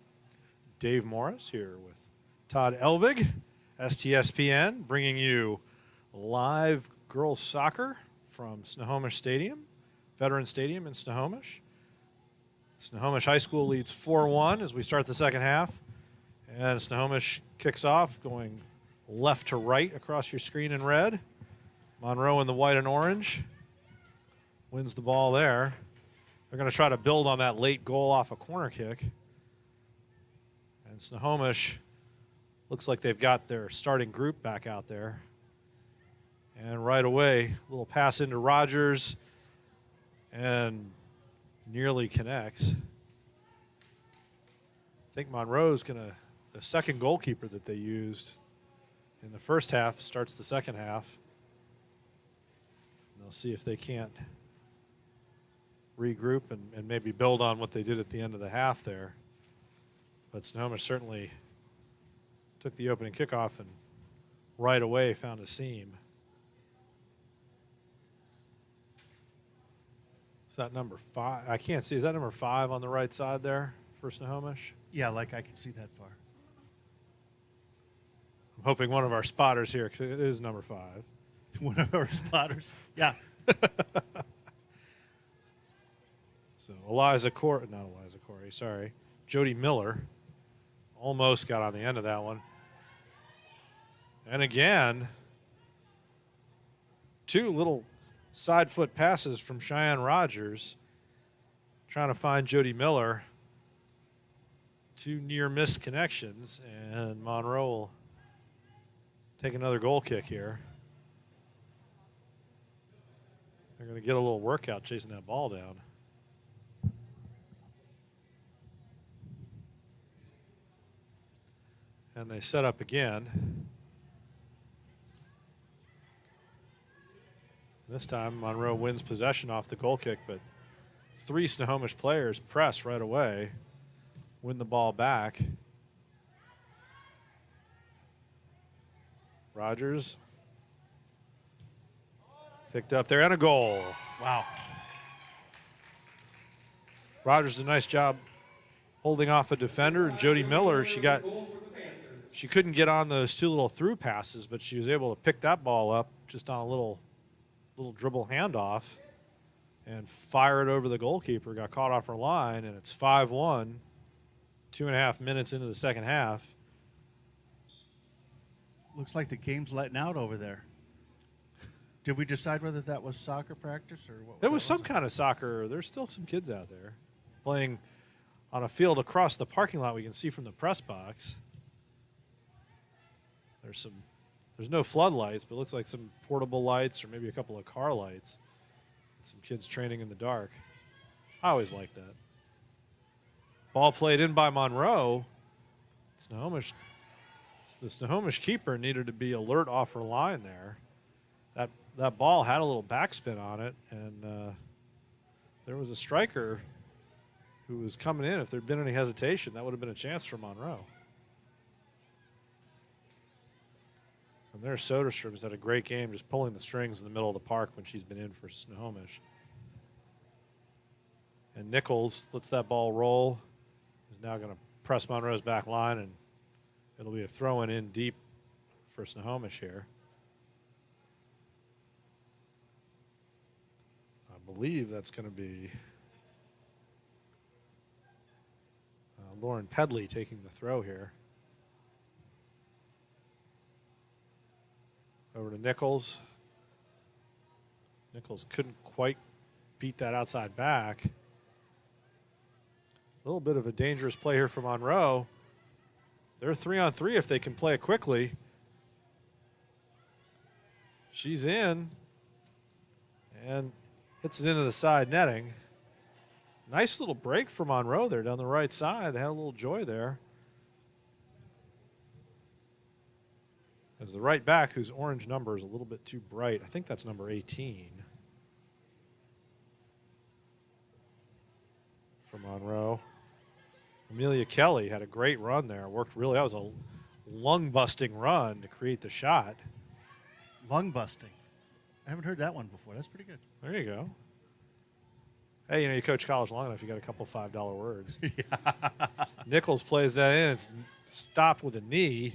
Dave Morris here with Todd Elvig, STSPN, bringing you live girls soccer from Snohomish Stadium, Veteran Stadium in Snohomish. Snohomish High School leads 4-1 as we start the second half. And Snohomish kicks off, going left to right across your screen in red. Monroe in the white and orange wins the ball there. They're going to try to build on that late goal off a corner kick. And Snohomish looks like they've got their starting group back out there. And right away, a little pass into Rogers and nearly connects. I think Monroe's going to, the second goalkeeper that they used in the first half starts the second half. And they'll see if they can't regroup and maybe build on what they did at the end of the half there. But Snohomish certainly took the opening kickoff and right away found a seam. Is that number 5? I can't see. Is that number 5 on the right side there for Snohomish? Yeah, like I can see that far. I'm hoping one of our spotters here, 'cause it is number 5. One of our spotters. Yeah. So Jody Miller almost got on the end of that one. And again, 2 little side foot passes from Cheyenne Rogers, trying to find Jody Miller. 2 near missed connections, and Monroe will take another goal kick here. They're going to get a little workout chasing that ball down. And they set up again. This time, Monroe wins possession off the goal kick, but 3 Snohomish players press right away, win the ball back. Rogers picked up there, and a goal. Wow. Rogers did a nice job holding off a defender, and Jody Miller, she couldn't get on those 2 little through passes, but she was able to pick that ball up just on a little dribble handoff and fire it over the goalkeeper. Got caught off her line, and it's 5-1, 2.5 minutes into the second half. Looks like the game's letting out over there. Did we decide whether that was soccer practice or what? It was some kind of soccer. There's still some kids out there playing on a field across the parking lot we can see from the press box. There's no floodlights, but it looks like some portable lights or maybe a couple of car lights. Some kids training in the dark. I always like that. Ball played in by Monroe. The Snohomish keeper needed to be alert off her line there. That ball had a little backspin on it, and there was a striker who was coming in. If there'd been any hesitation, that would have been a chance for Monroe. And there's Soderstrom has had a great game just pulling the strings in the middle of the park when she's been in for Snohomish. And Nichols lets that ball roll. He's now going to press Monroe's back line, and it'll be a throw-in in deep for Snohomish here. I believe that's going to be Lauren Pedley taking the throw here. Over to Nichols. Nichols couldn't quite beat that outside back. A little bit of a dangerous play here for Monroe. They're 3-on-3 if they can play it quickly. She's in and hits it into the side netting. Nice little break for Monroe there down the right side. They had a little joy there. As the right back, whose orange number is a little bit too bright. I think that's number 18 for Monroe. Amelia Kelly had a great run there. Worked really. That was a lung-busting run to create the shot. Lung-busting. I haven't heard that one before. That's pretty good. There you go. Hey, you coach college long enough, you got a couple $5 words. Nichols plays that in. It's stopped with a knee,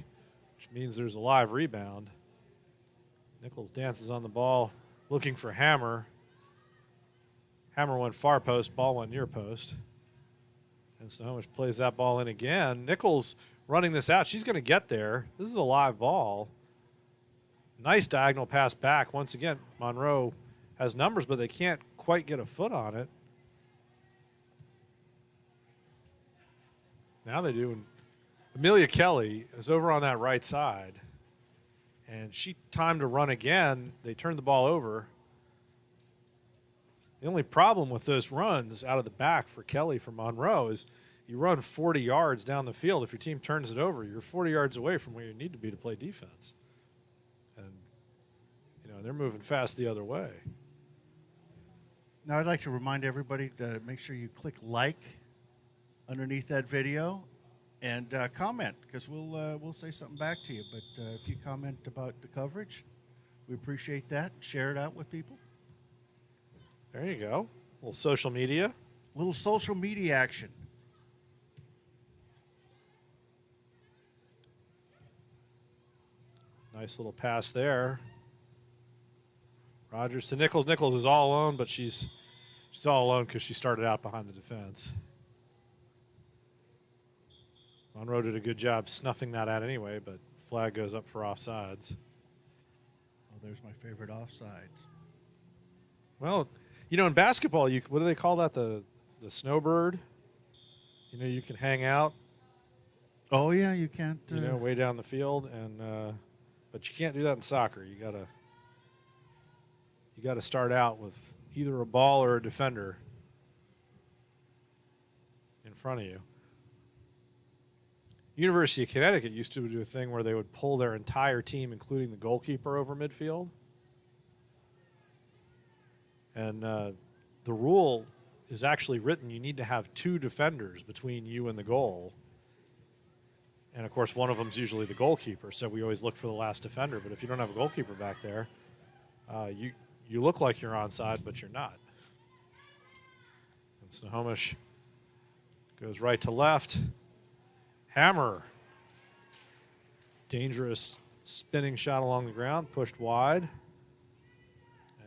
which means there's a live rebound. Nichols dances on the ball, looking for Hammer. Hammer went far post, ball went near post. And Snohomish plays that ball in again. Nichols running this out. She's going to get there. This is a live ball. Nice diagonal pass back. Once again, Monroe has numbers, but they can't quite get a foot on it. Now they do. And Amelia Kelly is over on that right side, and she timed to run again. They turned the ball over. The only problem with those runs out of the back for Kelly from Monroe is you run 40 yards down the field. If your team turns it over, you're 40 yards away from where you need to be to play defense. And, they're moving fast the other way. Now, I'd like to remind everybody to make sure you click like underneath that video and comment, because we'll say something back to you. But if you comment about the coverage, we appreciate that. Share it out with people. There you go. A little social media. A little social media action. Nice little pass there. Rogers to Nichols. Nichols is all alone, but she's all alone because she started out behind the defense. Monroe did a good job snuffing that out anyway, but flag goes up for offsides. Oh, there's my favorite offsides. Well, in basketball, what do they call that? The snowbird? You can hang out. Oh, yeah, you can't. Way down the field, and but you can't do that in soccer. You gotta start out with either a ball or a defender in front of you. University of Connecticut used to do a thing where they would pull their entire team, including the goalkeeper, over midfield. And the rule is actually written, you need to have 2 defenders between you and the goal. And, of course, one of them is usually the goalkeeper, so we always look for the last defender. But if you don't have a goalkeeper back there, you look like you're onside, but you're not. And Snohomish goes right to left. Hammer. Dangerous spinning shot along the ground, pushed wide.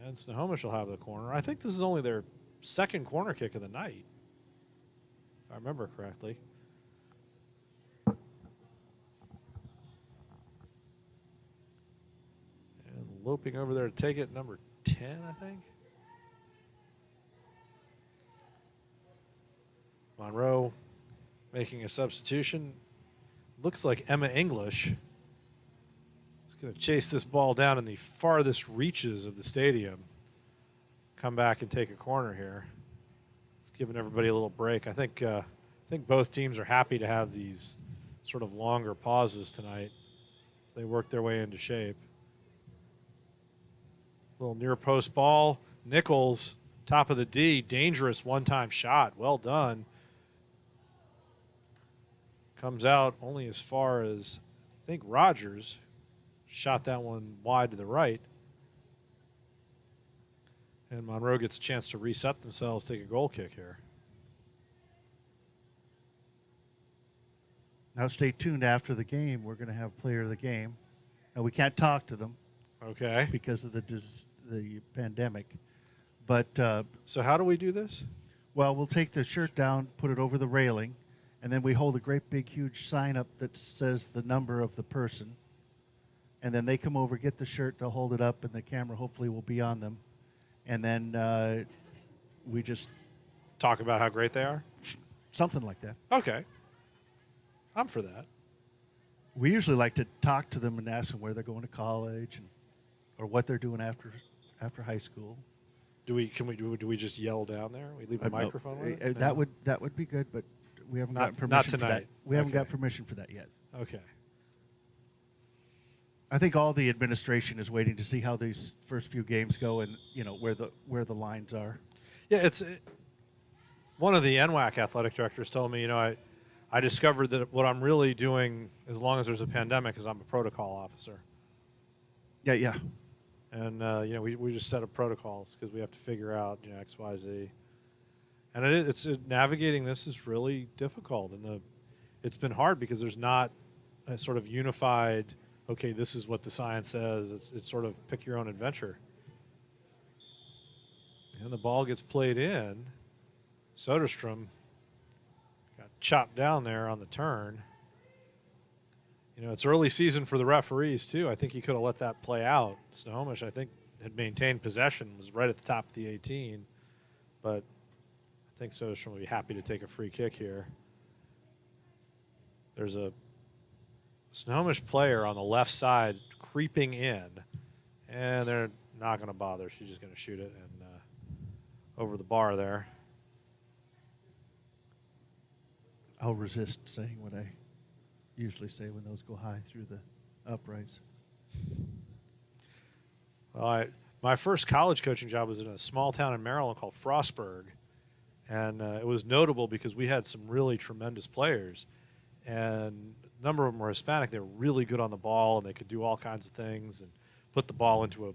And Snohomish will have the corner. I think this is only their second corner kick of the night, if I remember correctly. And loping over there to take it, number 10, I think. Monroe making a substitution. Looks like Emma English is going to chase this ball down in the farthest reaches of the stadium. Come back and take a corner here. It's giving everybody a little break. I think both teams are happy to have these sort of longer pauses tonight as they work their way into shape. Little near post ball. Nichols, top of the D, dangerous one-time shot. Well done. Comes out only as far as, I think, Rogers shot that one wide to the right. And Monroe gets a chance to reset themselves, take a goal kick here. Now stay tuned after the game. We're going to have player of the game. Now, we can't talk to them. Okay. Because of the pandemic. But so how do we do this? Well, we'll take the shirt down, put it over the railing, and then we hold a great big huge sign up that says the number of the person. And then they come over, get the shirt, they'll hold it up, and the camera hopefully will be on them. And then we just talk about how great they are? Something like that. Okay. I'm for that. We usually like to talk to them and ask them where they're going to college or what they're doing after high school. Do we just yell down there? We leave a microphone with it? That would be good, but we haven't gotten permission not for that. tonight. We haven't got permission for that yet. Okay. I think all the administration is waiting to see how these first few games go, and where the lines are. Yeah, one of the NWAC athletic directors told me, I discovered that what I'm really doing, as long as there's a pandemic, is I'm a protocol officer. Yeah. And we just set up protocols because we have to figure out X, Y, Z. And it's navigating this is really difficult, and it's been hard because there's not a sort of unified. Okay, this is what the science says. It's sort of pick your own adventure. And the ball gets played in. Soderstrom got chopped down there on the turn. It's early season for the referees, too. I think he could have let that play out. Snohomish, I think, had maintained possession, was right at the top of the 18. But I think Soderstrom will be happy to take a free kick here. There's a Snohomish player on the left side creeping in, and they're not going to bother. She's just going to shoot it and over the bar there. I'll resist saying what I usually say when those go high through the uprights. Well, my first college coaching job was in a small town in Maryland called Frostburg, and it was notable because we had some really tremendous players, and a number of them were Hispanic. They were really good on the ball, and they could do all kinds of things and put the ball into a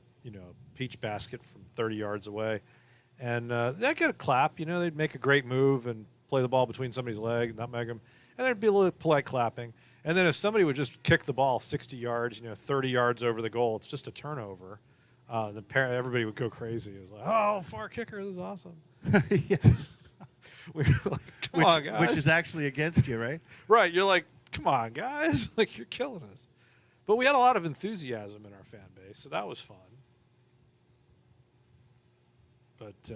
peach basket from 30 yards away, and they'd get a clap. They'd make a great move and play the ball between somebody's legs, nutmeg them, and there'd be a little polite clapping. And then if somebody would just kick the ball 60 yards, 30 yards over the goal, it's just a turnover. Everybody would go crazy. It was like, oh, far kicker, this is awesome. Yes. We were like, come on, guys. Which is actually against you, right? Right. You're like, come on, guys. Like, you're killing us. But we had a lot of enthusiasm in our fan base, so that was fun. But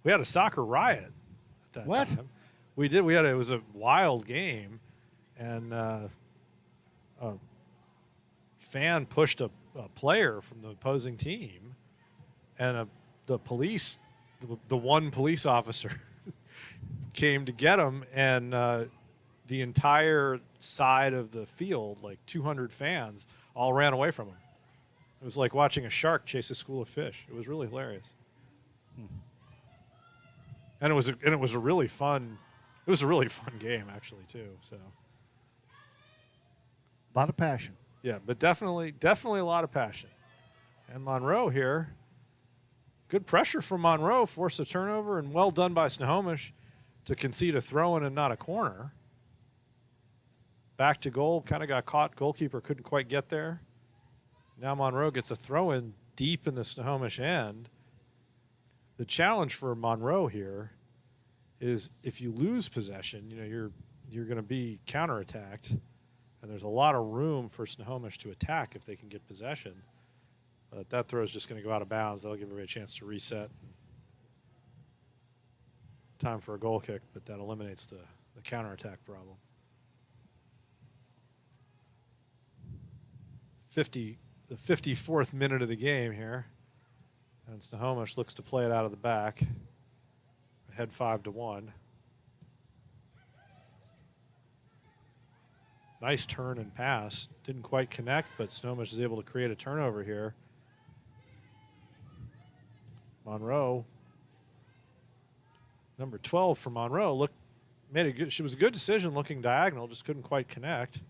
we had a soccer riot at that time. We did. It was a wild game, and a fan pushed a player from the opposing team, and the police, the one police officer, came to get him, and the entire side of the field, like 200 fans, all ran away from him. It was like watching a shark chase a school of fish. It was really hilarious. And it was a really fun. It was a really fun game, actually, too. So, a lot of passion. Yeah, but definitely a lot of passion. And Monroe here, good pressure from Monroe, forced a turnover, and well done by Snohomish to concede a throw-in and not a corner. Back to goal, kind of got caught. Goalkeeper couldn't quite get there. Now Monroe gets a throw-in deep in the Snohomish end. The challenge for Monroe here is if you lose possession, you're going to be counterattacked, and there's a lot of room for Snohomish to attack if they can get possession. But that throw is just going to go out of bounds. That'll give everybody a chance to reset. Time for a goal kick, but that eliminates the counterattack problem. the 54th minute of the game here. And Snohomish looks to play it out of the back. Ahead 5-1. Nice turn and pass. Didn't quite connect, but Snohomish is able to create a turnover here. Monroe, number 12 for Monroe, she was a good decision looking diagonal, just couldn't quite connect.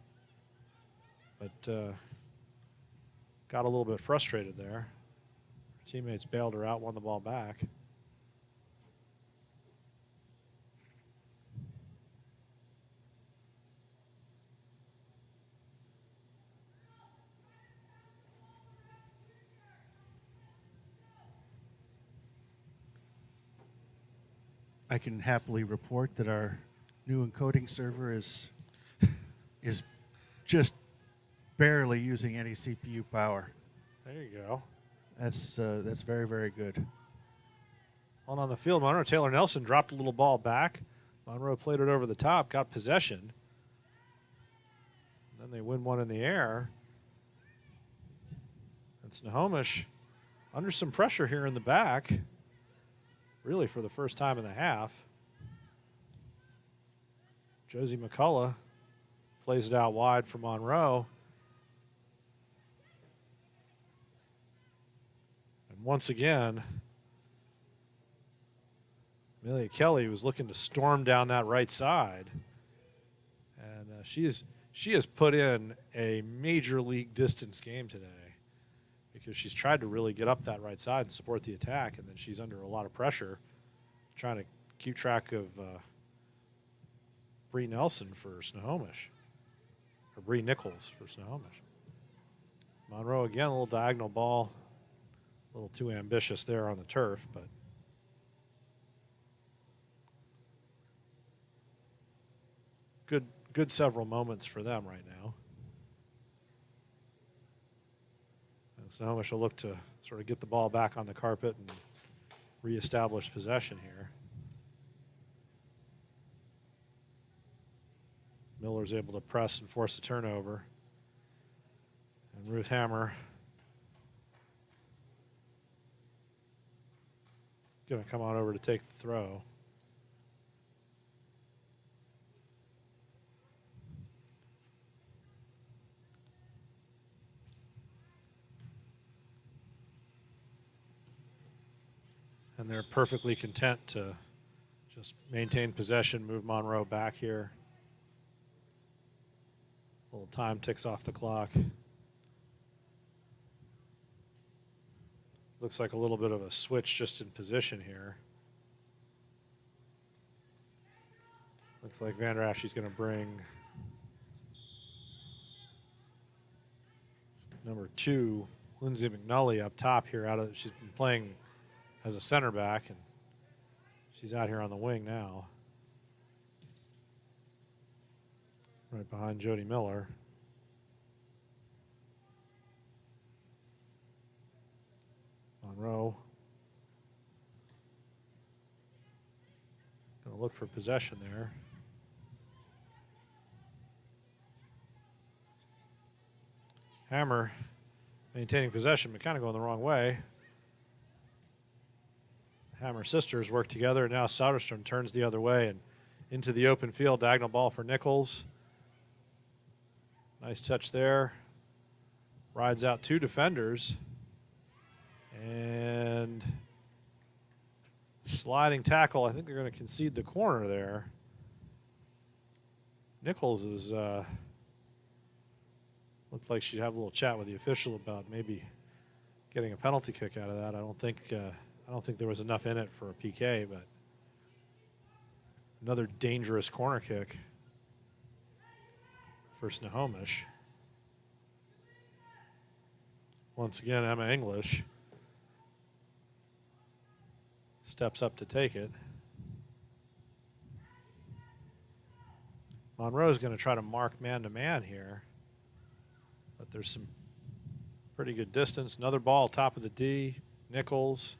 But got a little bit frustrated there. Her teammates bailed her out, won the ball back. I can happily report that our new encoding server is just barely using any CPU power. There you go. That's very, very good. On the field, Monroe Taylor Nelson dropped a little ball back. Monroe played it over the top, got possession. Then they win one in the air. And Snohomish under some pressure here in the back, really for the first time in the half. Josie McCullough plays it out wide for Monroe. And once again, Amelia Kelly was looking to storm down that right side. And she has put in a major league distance game today because she's tried to really get up that right side and support the attack, and then she's under a lot of pressure trying to keep track of Bree Nelson for Snohomish, or Bree Nichols for Snohomish. Monroe again, a little diagonal ball, a little too ambitious there on the turf, but good several moments for them right now. And Snohomish will look to sort of get the ball back on the carpet and reestablish possession here. Miller's able to press and force a turnover. And Ruth Hammer going to come on over to take the throw. And they're perfectly content to just maintain possession, move Monroe back here. A little time ticks off the clock. Looks like a little bit of a switch just in position here. Looks like Vander Ashe's going to bring number 2, Lindsay McNully, up top here. She's been playing as a center back, and she's out here on the wing now. Right behind Jody Miller. Monroe going to look for possession there. Hammer maintaining possession, but kind of going the wrong way. The Hammer sisters work together, and now Soderstrom turns the other way and into the open field. Diagonal ball for Nichols. Nice touch there. Rides out 2 defenders. And sliding tackle. I think they're going to concede the corner there. Nichols is looked like she'd have a little chat with the official about maybe getting a penalty kick out of that. I don't think there was enough in it for a PK, but another dangerous corner kick for Snohomish. Once again, Emma English steps up to take it. Monroe's going to try to mark man-to-man here, but there's some pretty good distance. Another ball, top of the D. Nichols.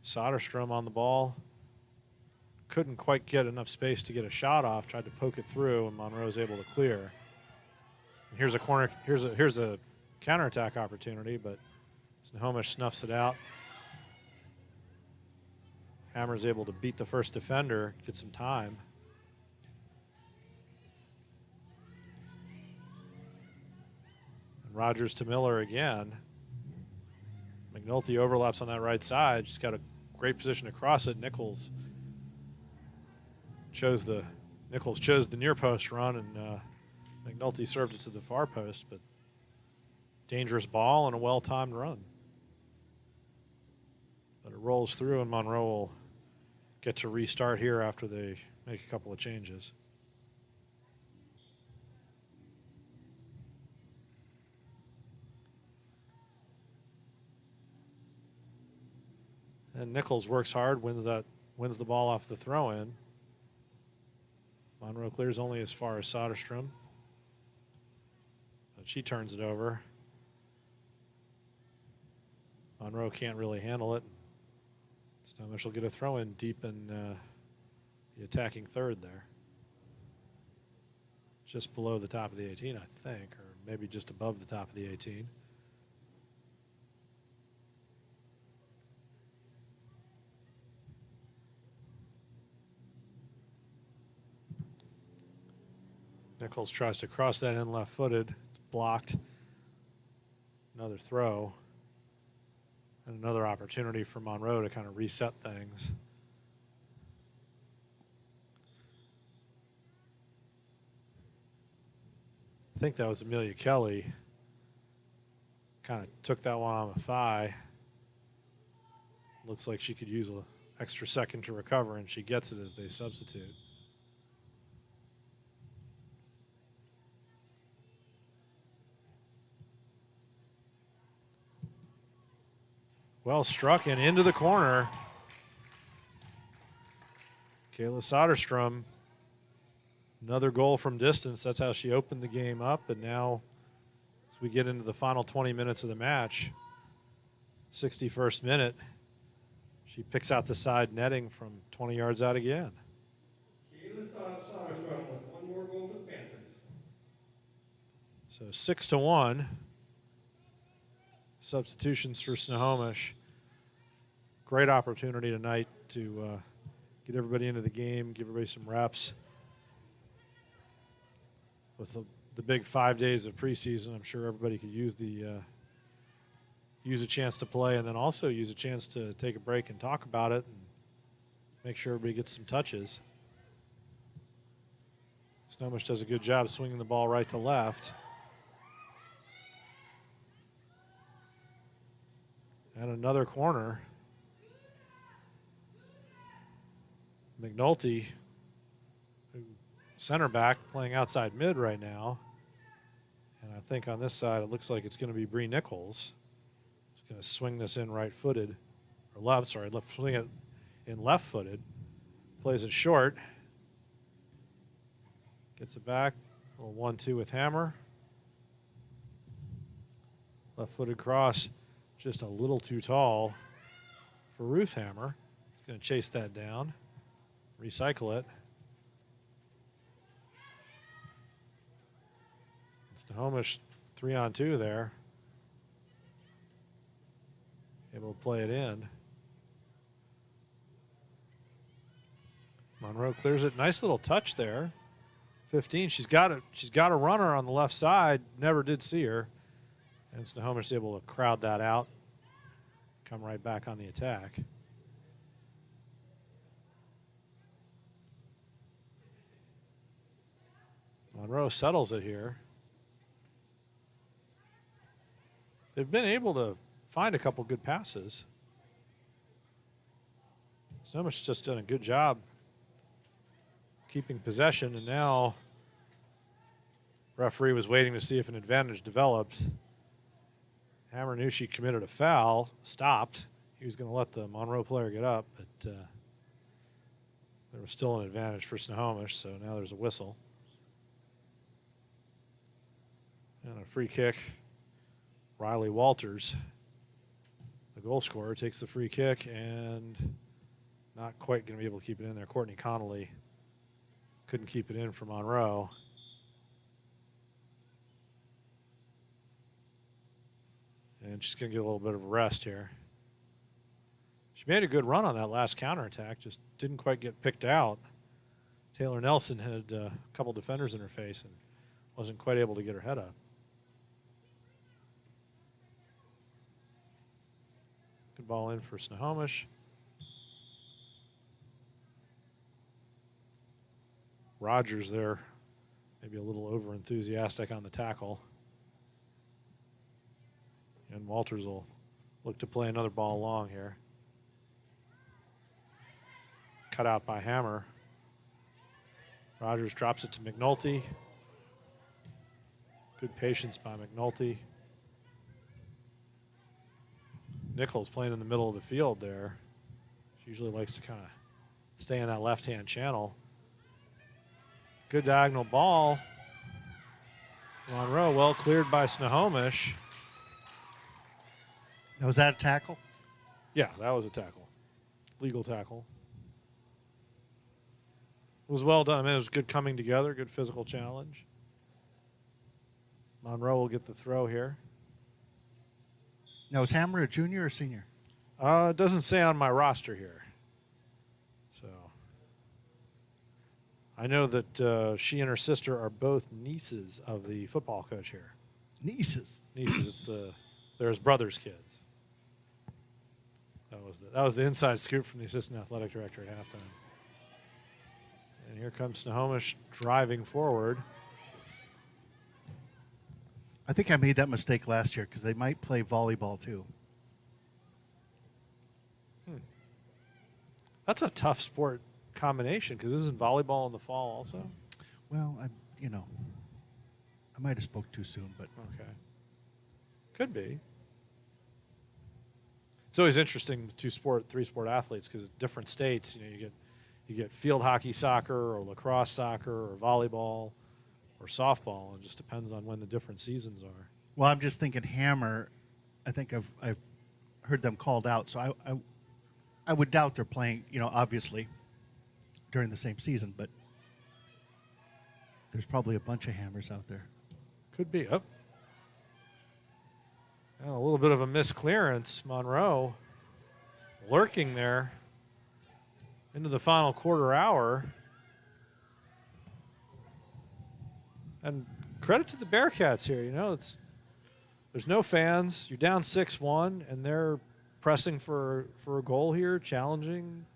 Soderstrom on the ball. Couldn't quite get enough space to get a shot off. Tried to poke it through, and Monroe's able to clear. And here's a corner. Here's a counterattack opportunity, but Snohomish snuffs it out. Hammer's able to beat the first defender, get some time. And Rogers to Miller again. McNulty overlaps on that right side. She's got a great position to cross it. Nichols chose the near post run, and McNulty served it to the far post, but dangerous ball and a well-timed run. But it rolls through, and Monroe will get to restart here after they make a couple of changes. And Nichols works hard, wins the ball off the throw-in. Monroe clears only as far as Soderstrom, but she turns it over. Monroe can't really handle it. Snohomish will get a throw-in deep in the attacking third there. Just below the top of the 18, I think, or maybe just above the top of the 18. Nichols tries to cross that in left-footed. It's blocked. Another throw. And another opportunity for Monroe to kind of reset things. I think that was Amelia Kelly. Kind of took that one on the thigh. Looks like she could use an extra second to recover, and she gets it as they substitute. Well struck and into the corner. Kayla Soderstrom, another goal from distance. That's how she opened the game up. And now, as we get into the final 20 minutes of the match, 61st minute, she picks out the side netting from 20 yards out again. Kayla Soderstrom with one more goal for the Panthers. So 6-1. Substitutions for Snohomish. Great opportunity tonight to get everybody into the game, give everybody some reps. With the big 5 days of preseason, I'm sure everybody could use use a chance to play, and then also use a chance to take a break and talk about it and make sure everybody gets some touches. Snohomish does a good job swinging the ball right to left. And another corner. McNulty, center back, playing outside mid right now. And I think on this side, it looks like it's going to be Bree Nichols. She's going to swing this in right-footed, or left, sorry, swing it in left-footed. Plays it short. Gets it back. A little 1-2 with Hammer. Left-footed cross. Just a little too tall for Ruth Hammer. He's going to chase that down, recycle it. It's Snohomish 3-on-2 there. Able to play it in. Monroe clears it. Nice little touch there. 15. She's got a runner on the left side. Never did see her. And Snohomish is able to crowd that out, come right back on the attack. Monroe settles it here. They've been able to find a couple good passes. Snohomish has just done a good job keeping possession, and now referee was waiting to see if an advantage developed. Hammer knew she committed a foul, stopped. He was going to let the Monroe player get up, but there was still an advantage for Snohomish, so now there's a whistle. And a free kick. Riley Walters, the goal scorer, takes the free kick and not quite going to be able to keep it in there. Courtney Connolly couldn't keep it in for Monroe. And she's going to get a little bit of a rest here. She made a good run on that last counterattack, just didn't quite get picked out. Taylor Nelson had a couple defenders in her face and wasn't quite able to get her head up. Good ball in for Snohomish. Rogers there, maybe a little over-enthusiastic on the tackle. And Walters will look to play another ball long here. Cut out by Hammer. Rogers drops it to McNulty. Good patience by McNulty. Nichols playing in the middle of the field there. She usually likes to kind of stay in that left-hand channel. Good diagonal ball. Monroe well cleared by Snohomish. Now, was that a tackle? Yeah, that was a tackle. Legal tackle. It was well done. I mean, it was good coming together, good physical challenge. Monroe will get the throw here. Now, is Hammer a junior or senior? It doesn't say on my roster here. So I know that she and her sister are both nieces of the football coach here. Nieces. Nieces. They're his brother's kids. That was the inside scoop from the assistant athletic director at halftime. And here comes Snohomish driving forward. I think I made that mistake last year because they might play volleyball too. That's a tough sport combination because isn't volleyball in the fall also? Well, I might have spoke too soon, but okay, could be. It's always interesting with three-sport athletes because different states, you get field hockey, soccer, or lacrosse soccer, or volleyball, or softball. It just depends on when the different seasons are. Well, I'm just thinking Hammer. I think I've heard them called out, so I would doubt they're playing. Obviously during the same season, but there's probably a bunch of Hammers out there. Could be. Oh. And a little bit of a misclearance. Monroe lurking there into the final quarter hour. And credit to the Bearcats here. There's no fans. You're down 6-1, and they're pressing for a goal here, challenging,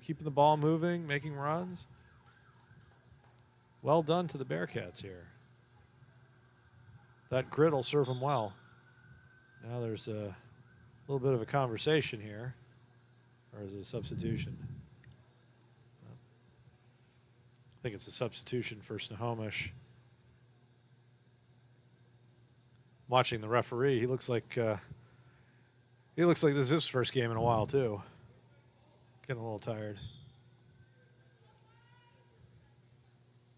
keeping the ball moving, making runs. Well done to the Bearcats here. That grit will serve them well. Now there's a little bit of a conversation here, or is it a substitution? I think it's a substitution for Snohomish. Watching the referee, he looks like this is his first game in a while too. Getting a little tired.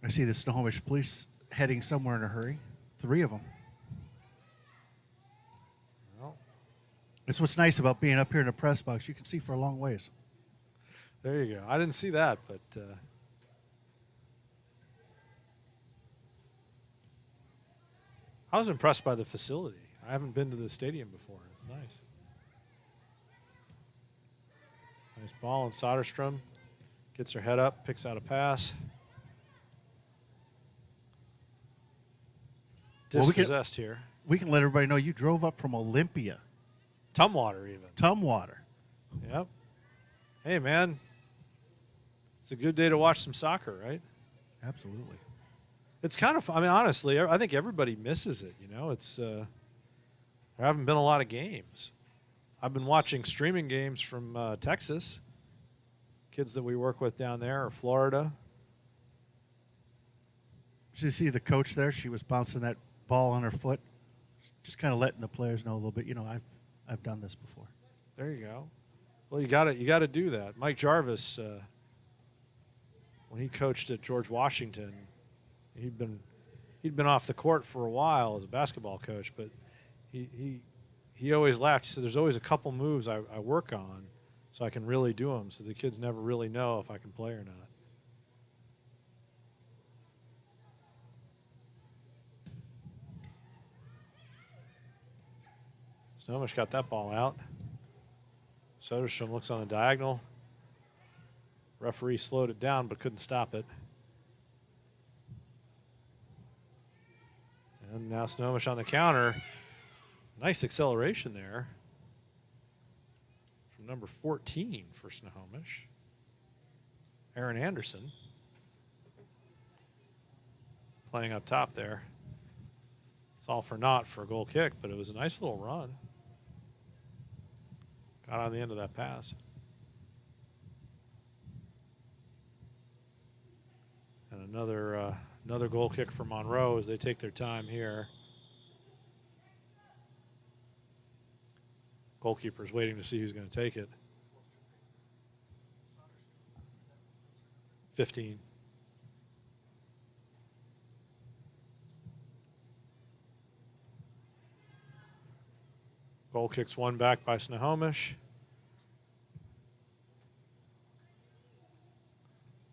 I see the Snohomish police heading somewhere in a hurry. 3 of them. Well, that's what's nice about being up here in the press box. You can see for a long ways. There you go. I didn't see that, but I was impressed by the facility. I haven't been to the stadium before. It's nice. Nice ball, and Soderstrom gets her head up, picks out a pass. Dispossessed here. We can let everybody know you drove up from Olympia. Tumwater even. Tumwater. Yep. Hey, man. It's a good day to watch some soccer, right? Absolutely. It's kind of, honestly, I think everybody misses it, there haven't been a lot of games. I've been watching streaming games from Texas, kids that we work with down there, or Florida. Did you see the coach there? She was bouncing that ball on her foot, just kind of letting the players know a little bit, I've done this before. There you go. Well, you got to do that. Mike Jarvis, when he coached at George Washington, he'd been off the court for a while as a basketball coach, but he always laughed. He said, "There's always a couple moves I work on, so I can really do them. So the kids never really know if I can play or not." Snohomish got that ball out. Soderstrom looks on the diagonal. Referee slowed it down but couldn't stop it. And now Snohomish on the counter. Nice acceleration there from number 14 for Snohomish, Aaron Anderson. Playing up top there. It's all for naught for a goal kick, but it was a nice little run. Got on the end of that pass. And another goal kick for Monroe as they take their time here. Goalkeeper's waiting to see who's going to take it. 15. Goal kicks one back by Snohomish.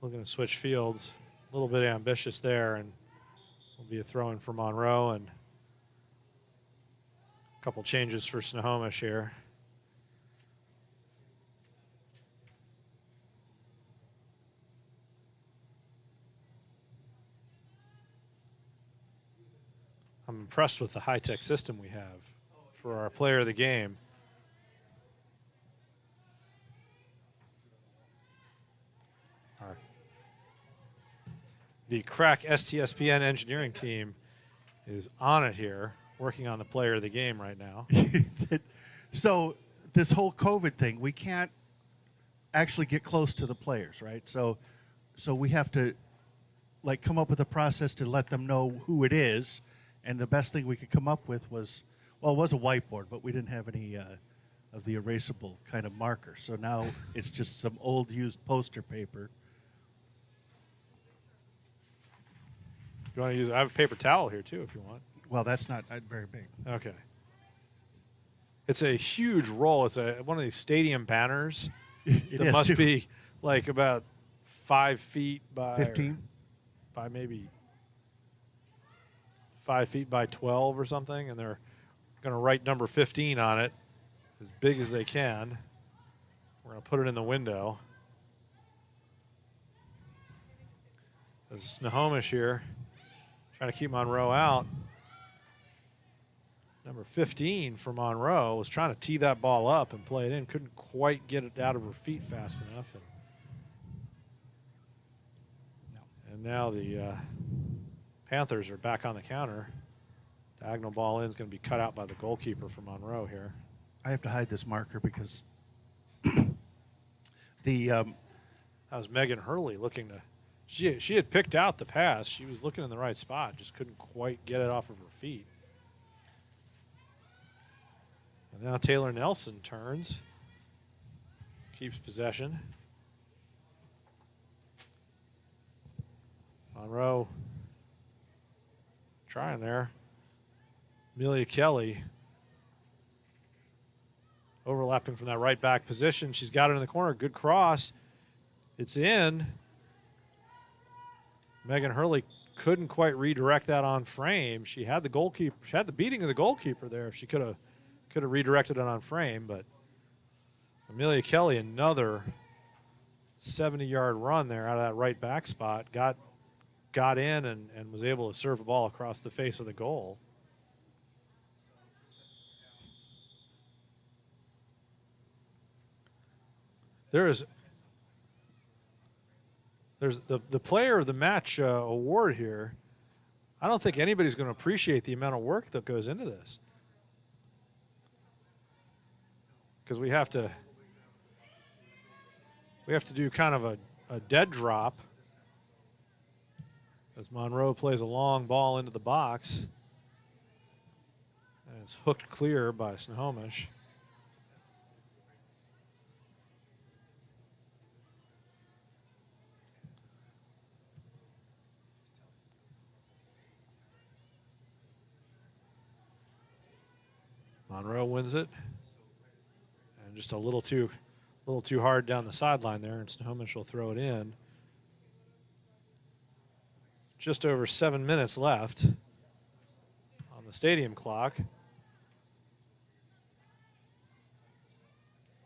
Looking to switch fields. A little bit ambitious there, and will be a throw-in for Monroe. And Couple changes for Snohomish here. I'm impressed with the high-tech system we have for our player of the game. The crack STSPN engineering team is on it here, working on the player of the game right now. So this whole COVID thing, we can't actually get close to the players, right? So we have to like come up with a process to let them know who it is. And the best thing we could come up with was, well, it was a whiteboard, but we didn't have any of the erasable kind of marker. So now it's just some old used poster paper. You want to use? I have a paper towel here too, if you want. Well, that's not very big. Okay. It's a huge roll. It's one of these stadium banners. That must be like about 5 feet by 15, by maybe 5 feet by 12 or something, and they're going to write number 15 on it, as big as they can. We're going to put it in the window. There's Snohomish here, trying to keep Monroe out. Number 15 for Monroe was trying to tee that ball up and play it in. Couldn't quite get it out of her feet fast enough. And now the Panthers are back on the counter. Diagonal ball in is going to be cut out by the goalkeeper for Monroe here. I have to hide this marker because that was Megan Hurley looking to. She had picked out the pass. She was looking in the right spot, just couldn't quite get it off of her feet. And now Taylor Nelson turns, keeps possession. Monroe trying there. Amelia Kelly overlapping from that right back position. She's got it in the corner. Good cross. It's in. Megan Hurley couldn't quite redirect that on frame. She had the goalkeeper. She had the beating of the goalkeeper there. If she could have redirected it on frame, but Amelia Kelly, another 70-yard run there out of that right back spot, got in and was able to serve a ball across the face of the goal. There's the player of the match award here. I don't think anybody's going to appreciate the amount of work that goes into this, because we have to do kind of a dead drop as Monroe plays a long ball into the box, and it's hooked clear by Snohomish. Monroe wins it, and just a little too hard down the sideline there, and Snohomish will throw it in. Just over 7 minutes left on the stadium clock.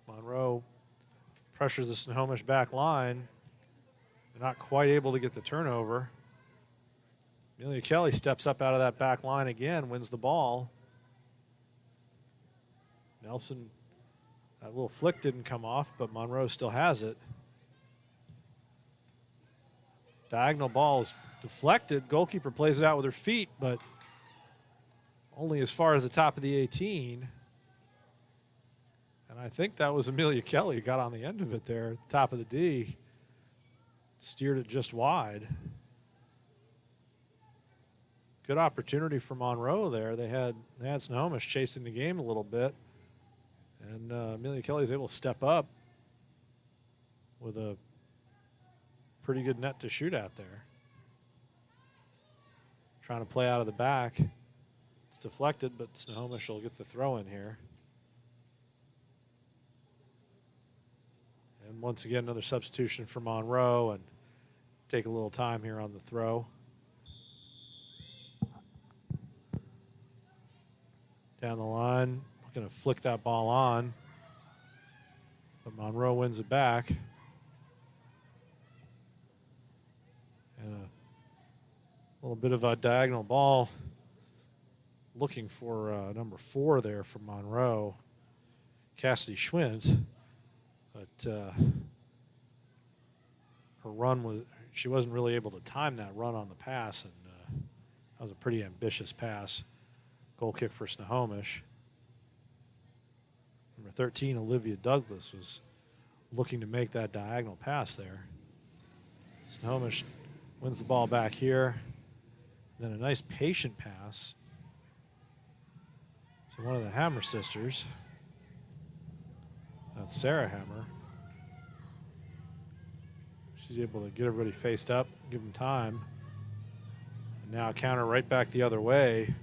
Monroe pressures the Snohomish back line. They're not quite able to get the turnover. Amelia Kelly steps up out of that back line again, wins the ball. Nelson, that little flick didn't come off, but Monroe still has it. Diagonal ball is deflected. Goalkeeper plays it out with her feet, but only as far as the top of the 18. And I think that was Amelia Kelly who got on the end of it there at the top of the D. Steered it just wide. Good opportunity for Monroe there. They had Snohomish chasing the game a little bit. And Amelia Kelly was able to step up with a pretty good net to shoot at there. Trying to play out of the back. It's deflected, but Snohomish will get the throw in here. And once again, another substitution for Monroe, and take a little time here on the throw. Down the line, looking to flick that ball on. But Monroe wins it back. And a little bit of a diagonal ball. Looking for number 4 there for Monroe, Cassidy Schwint. But her run she wasn't really able to time that run on the pass, and that was a pretty ambitious pass. Goal kick for Snohomish. Number 13, Olivia Douglas, was looking to make that diagonal pass there. Snohomish wins the ball back here. Then a nice patient pass to one of the Hammer sisters. That's Sarah Hammer. She's able to get everybody faced up, give them time. And now a counter right back the other way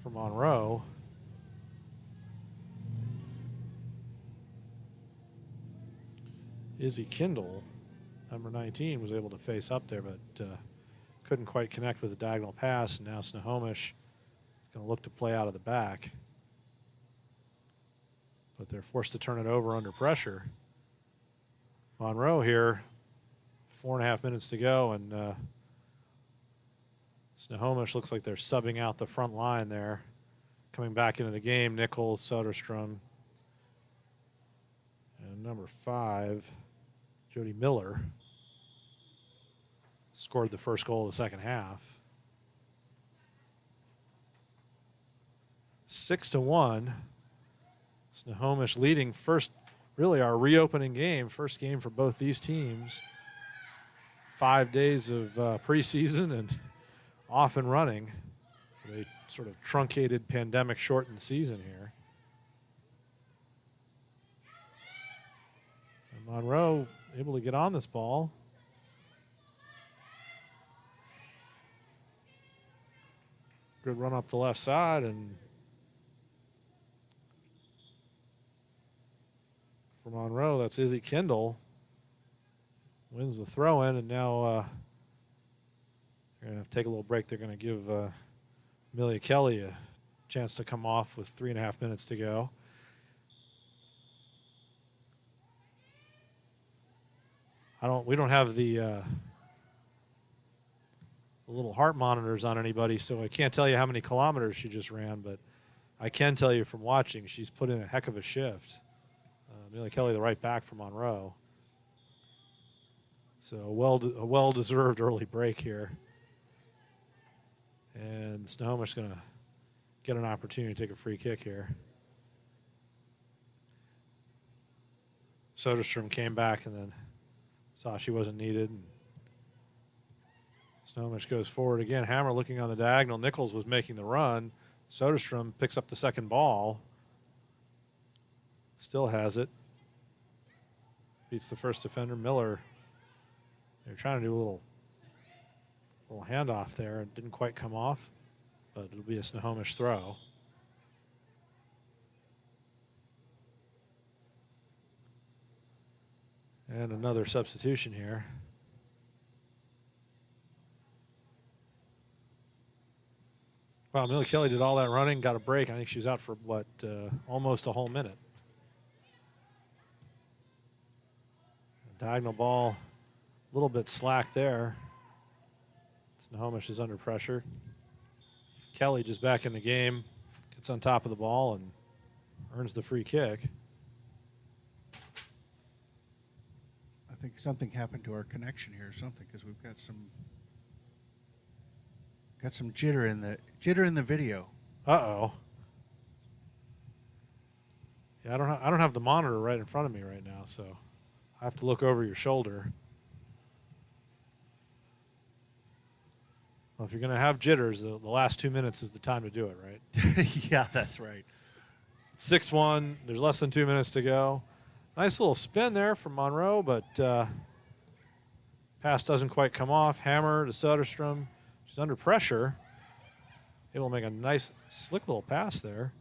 for Monroe. Izzy Kindle, number 19, was able to face up there, but couldn't quite connect with the diagonal pass. And now Snohomish is going to look to play out of the back. But they're forced to turn it over under pressure. Monroe here, 4.5 minutes to go, and Snohomish looks like they're subbing out the front line there. Coming back into the game, Nichols, Soderstrom, and number 5, Jody Miller, scored the first goal of the second half. 6-1. Snohomish leading first, really our reopening game, first game for both these teams. 5 days of preseason and off and running. They sort of truncated, pandemic shortened season here. And Monroe able to get on this ball. Good run up the left side, and for Monroe, that's Izzy Kindle. Wins the throw in, and now they're going to have to take a little break. They're going to give Amelia Kelly a chance to come off with 3.5 minutes to go. We don't have the little heart monitors on anybody, so I can't tell you how many kilometers she just ran, but I can tell you from watching, she's put in a heck of a shift. Amelia Kelly, the right back for Monroe. So a well-deserved early break here. And Snohomish is going to get an opportunity to take a free kick here. Soderstrom came back and then saw she wasn't needed. And Snohomish goes forward again. Hammer looking on the diagonal. Nichols was making the run. Soderstrom picks up the second ball. Still has it. Beats the first defender, Miller. They're trying to do a little handoff there. It didn't quite come off, but it'll be a Snohomish throw. And another substitution here. Wow, Amelia Kelly did all that running, got a break. I think she was out for, almost a whole minute. Diagonal ball, a little bit slack there. Snohomish is under pressure. Kelly just back in the game, gets on top of the ball and earns the free kick. I think something happened to our connection here or something, because we've got some jitter in the video. Uh-oh. Yeah, I don't have the monitor right in front of me right now, so I have to look over your shoulder. Well, if you're going to have jitters, the last 2 minutes is the time to do it, right? Yeah, that's right. It's 6-1. There's less than 2 minutes to go. Nice little spin there from Monroe, but pass doesn't quite come off. Hammer to Soderstrom. She's under pressure. Able to make a nice, slick little pass there.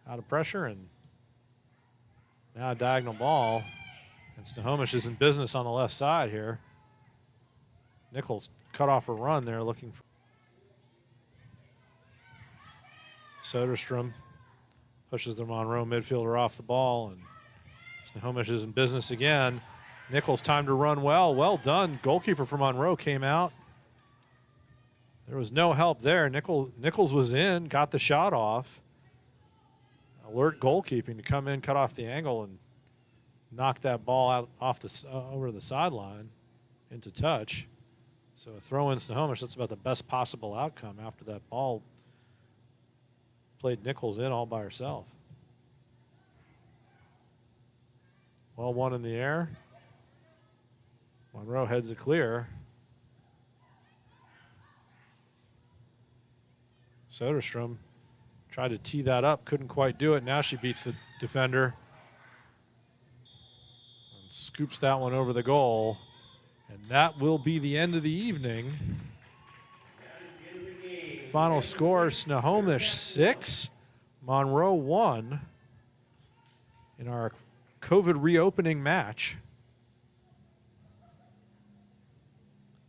Out of pressure, and now a diagonal ball. And Snohomish is in business on the left side here. Nichols cut off a run there looking for Soderstrom. Pushes the Monroe midfielder off the ball, and Snohomish is in business again. Nichols time to run well. Well done. Goalkeeper for Monroe came out. There was no help there. Nichols was in, got the shot off. Alert goalkeeping to come in, cut off the angle, and knock that ball out off the over the sideline into touch. So a throw in Snohomish. That's about the best possible outcome after that ball played Nichols in all by herself. Well, one in the air. Monroe heads it clear. Soderstrom tried to tee that up, couldn't quite do it. Now she beats the defender and scoops that one over the goal. And that will be the end of the evening. Final score, Snohomish 6, Monroe 1 in our COVID reopening match.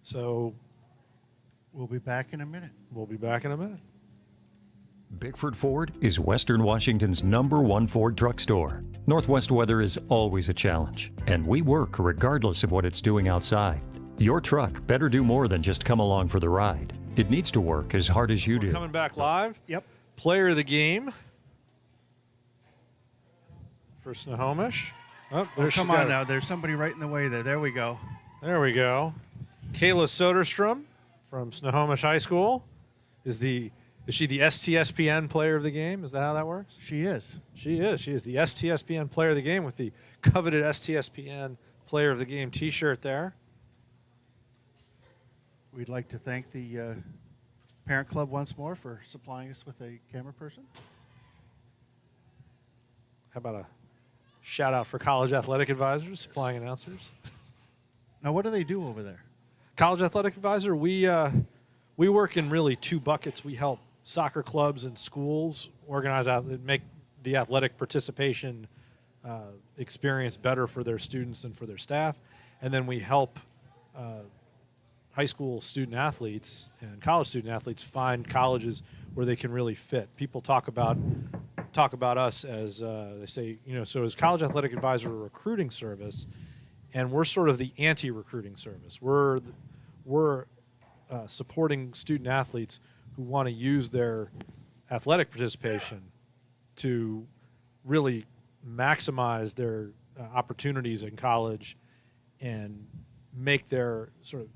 So we'll be back in a minute. We'll be back in a minute. Bickford Ford is Western Washington's #1 Ford truck store. Northwest weather is always a challenge, and we work regardless of what it's doing outside. Your truck better do more than just come along for the ride. It needs to work as hard as you do. Coming back live. Yep. Player of the game for Snohomish. Oh, come on now. There's somebody right in the way there. There we go. There we go. Kayla Soderstrom from Snohomish High School is she the STSPN player of the game? Is that how that works? She is. She is. She is the STSPN player of the game with the coveted STSPN player of the game T-shirt there. We'd like to thank the Parent Club once more for supplying us with a camera person. How about a shout out for College Athletic Advisors, supplying announcers? Now, what do they do over there? College Athletic Advisor, we work in really two buckets. We help soccer clubs and schools organize make the athletic participation experience better for their students and for their staff, and then we help high school student athletes and college student athletes find colleges where they can really fit. People talk about us as they say, so as College Athletic Advisor, a recruiting service, and we're sort of the anti-recruiting service. We're supporting student athletes who want to use their athletic participation to really maximize their opportunities in college and make their sort of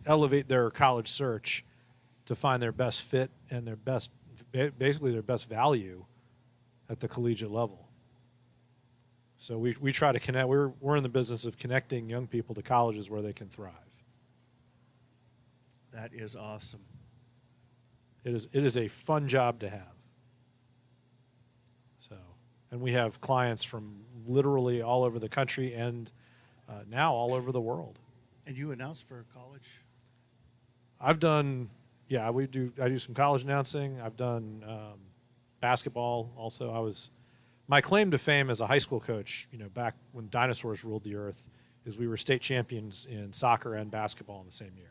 elevate their college search to find their best fit and basically their best value at the collegiate level. So we try to connect. We're in the business of connecting young people to colleges where they can thrive. That is awesome. It is a fun job to have. So, and we have clients from literally all over the country and now all over the world. And you announce for college? I've done, I do some college announcing. I've done basketball also. My claim to fame as a high school coach, back when dinosaurs ruled the earth, is we were state champions in soccer and basketball in the same year.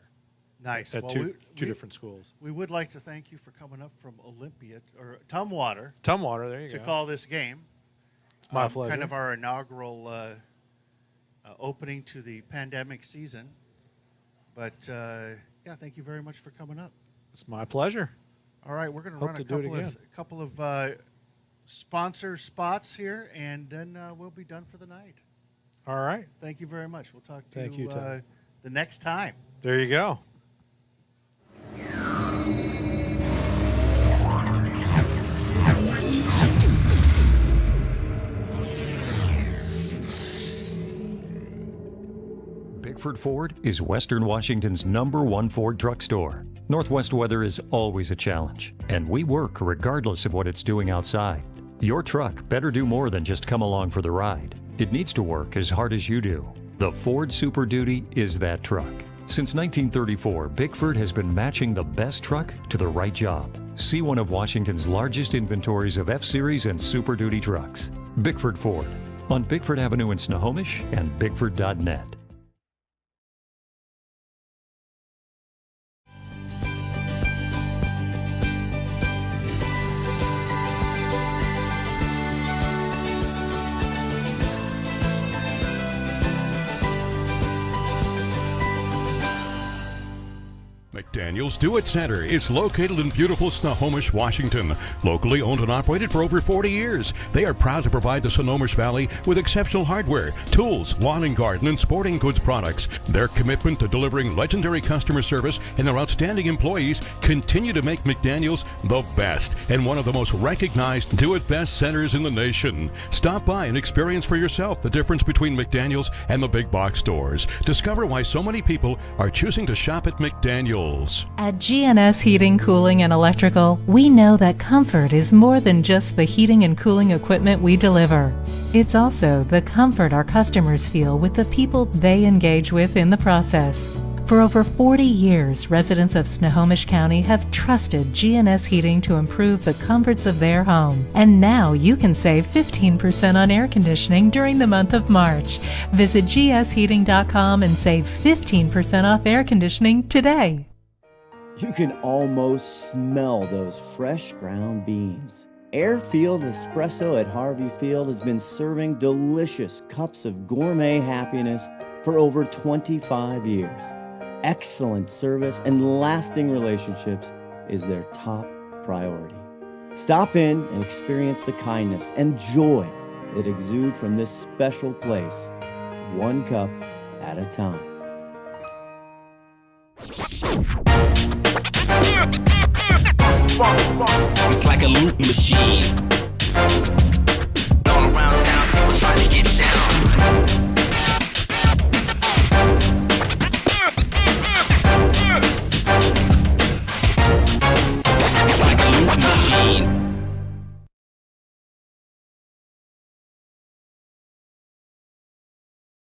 Nice. At two different schools. We would like to thank you for coming up from Olympia, or Tumwater. Tumwater, there you go. To call this game. It's my pleasure. Kind of our inaugural opening to the pandemic season. But, thank you very much for coming up. It's my pleasure. All right, we're going to run a couple of sponsor spots here, and then we'll be done for the night. All right. Thank you very much. We'll talk to you the next time. There you go. Bickford Ford is Western Washington's #1 Ford truck store. Northwest weather is always a challenge, and we work regardless of what it's doing outside. Your truck better do more than just come along for the ride. It needs to work as hard as you do. The Ford Super Duty is that truck. Since 1934, Bickford has been matching the best truck to the right job. See one of Washington's largest inventories of F-Series and Super Duty trucks. Bickford Ford, on Bickford Avenue in Snohomish and Bickford.net. McDaniel's Do It Center is located in beautiful Snohomish, Washington. Locally owned and operated for over 40 years, they are proud to provide the Snohomish Valley with exceptional hardware, tools, lawn and garden, and sporting goods products. Their commitment to delivering legendary customer service and their outstanding employees continue to make McDaniel's the best and one of the most recognized do-it-best centers in the nation. Stop by and experience for yourself the difference between McDaniel's and the big box stores. Discover why so many people are choosing to shop at McDaniel's. At GNS Heating, Cooling, and Electrical, we know that comfort is more than just the heating and cooling equipment we deliver. It's also the comfort our customers feel with the people they engage with in the process. For over 40 years, residents of Snohomish County have trusted GNS Heating to improve the comforts of their home. And now you can save 15% on air conditioning during the month of March. Visit gsheating.com and save 15% off air conditioning today. You can almost smell those fresh ground beans. Airfield Espresso at Harvey Field has been serving delicious cups of gourmet happiness for over 25 years. Excellent service and lasting relationships is their top priority. Stop in and experience the kindness and joy that exude from this special place, one cup at a time. It's like a loop machine. All around town, people trying to get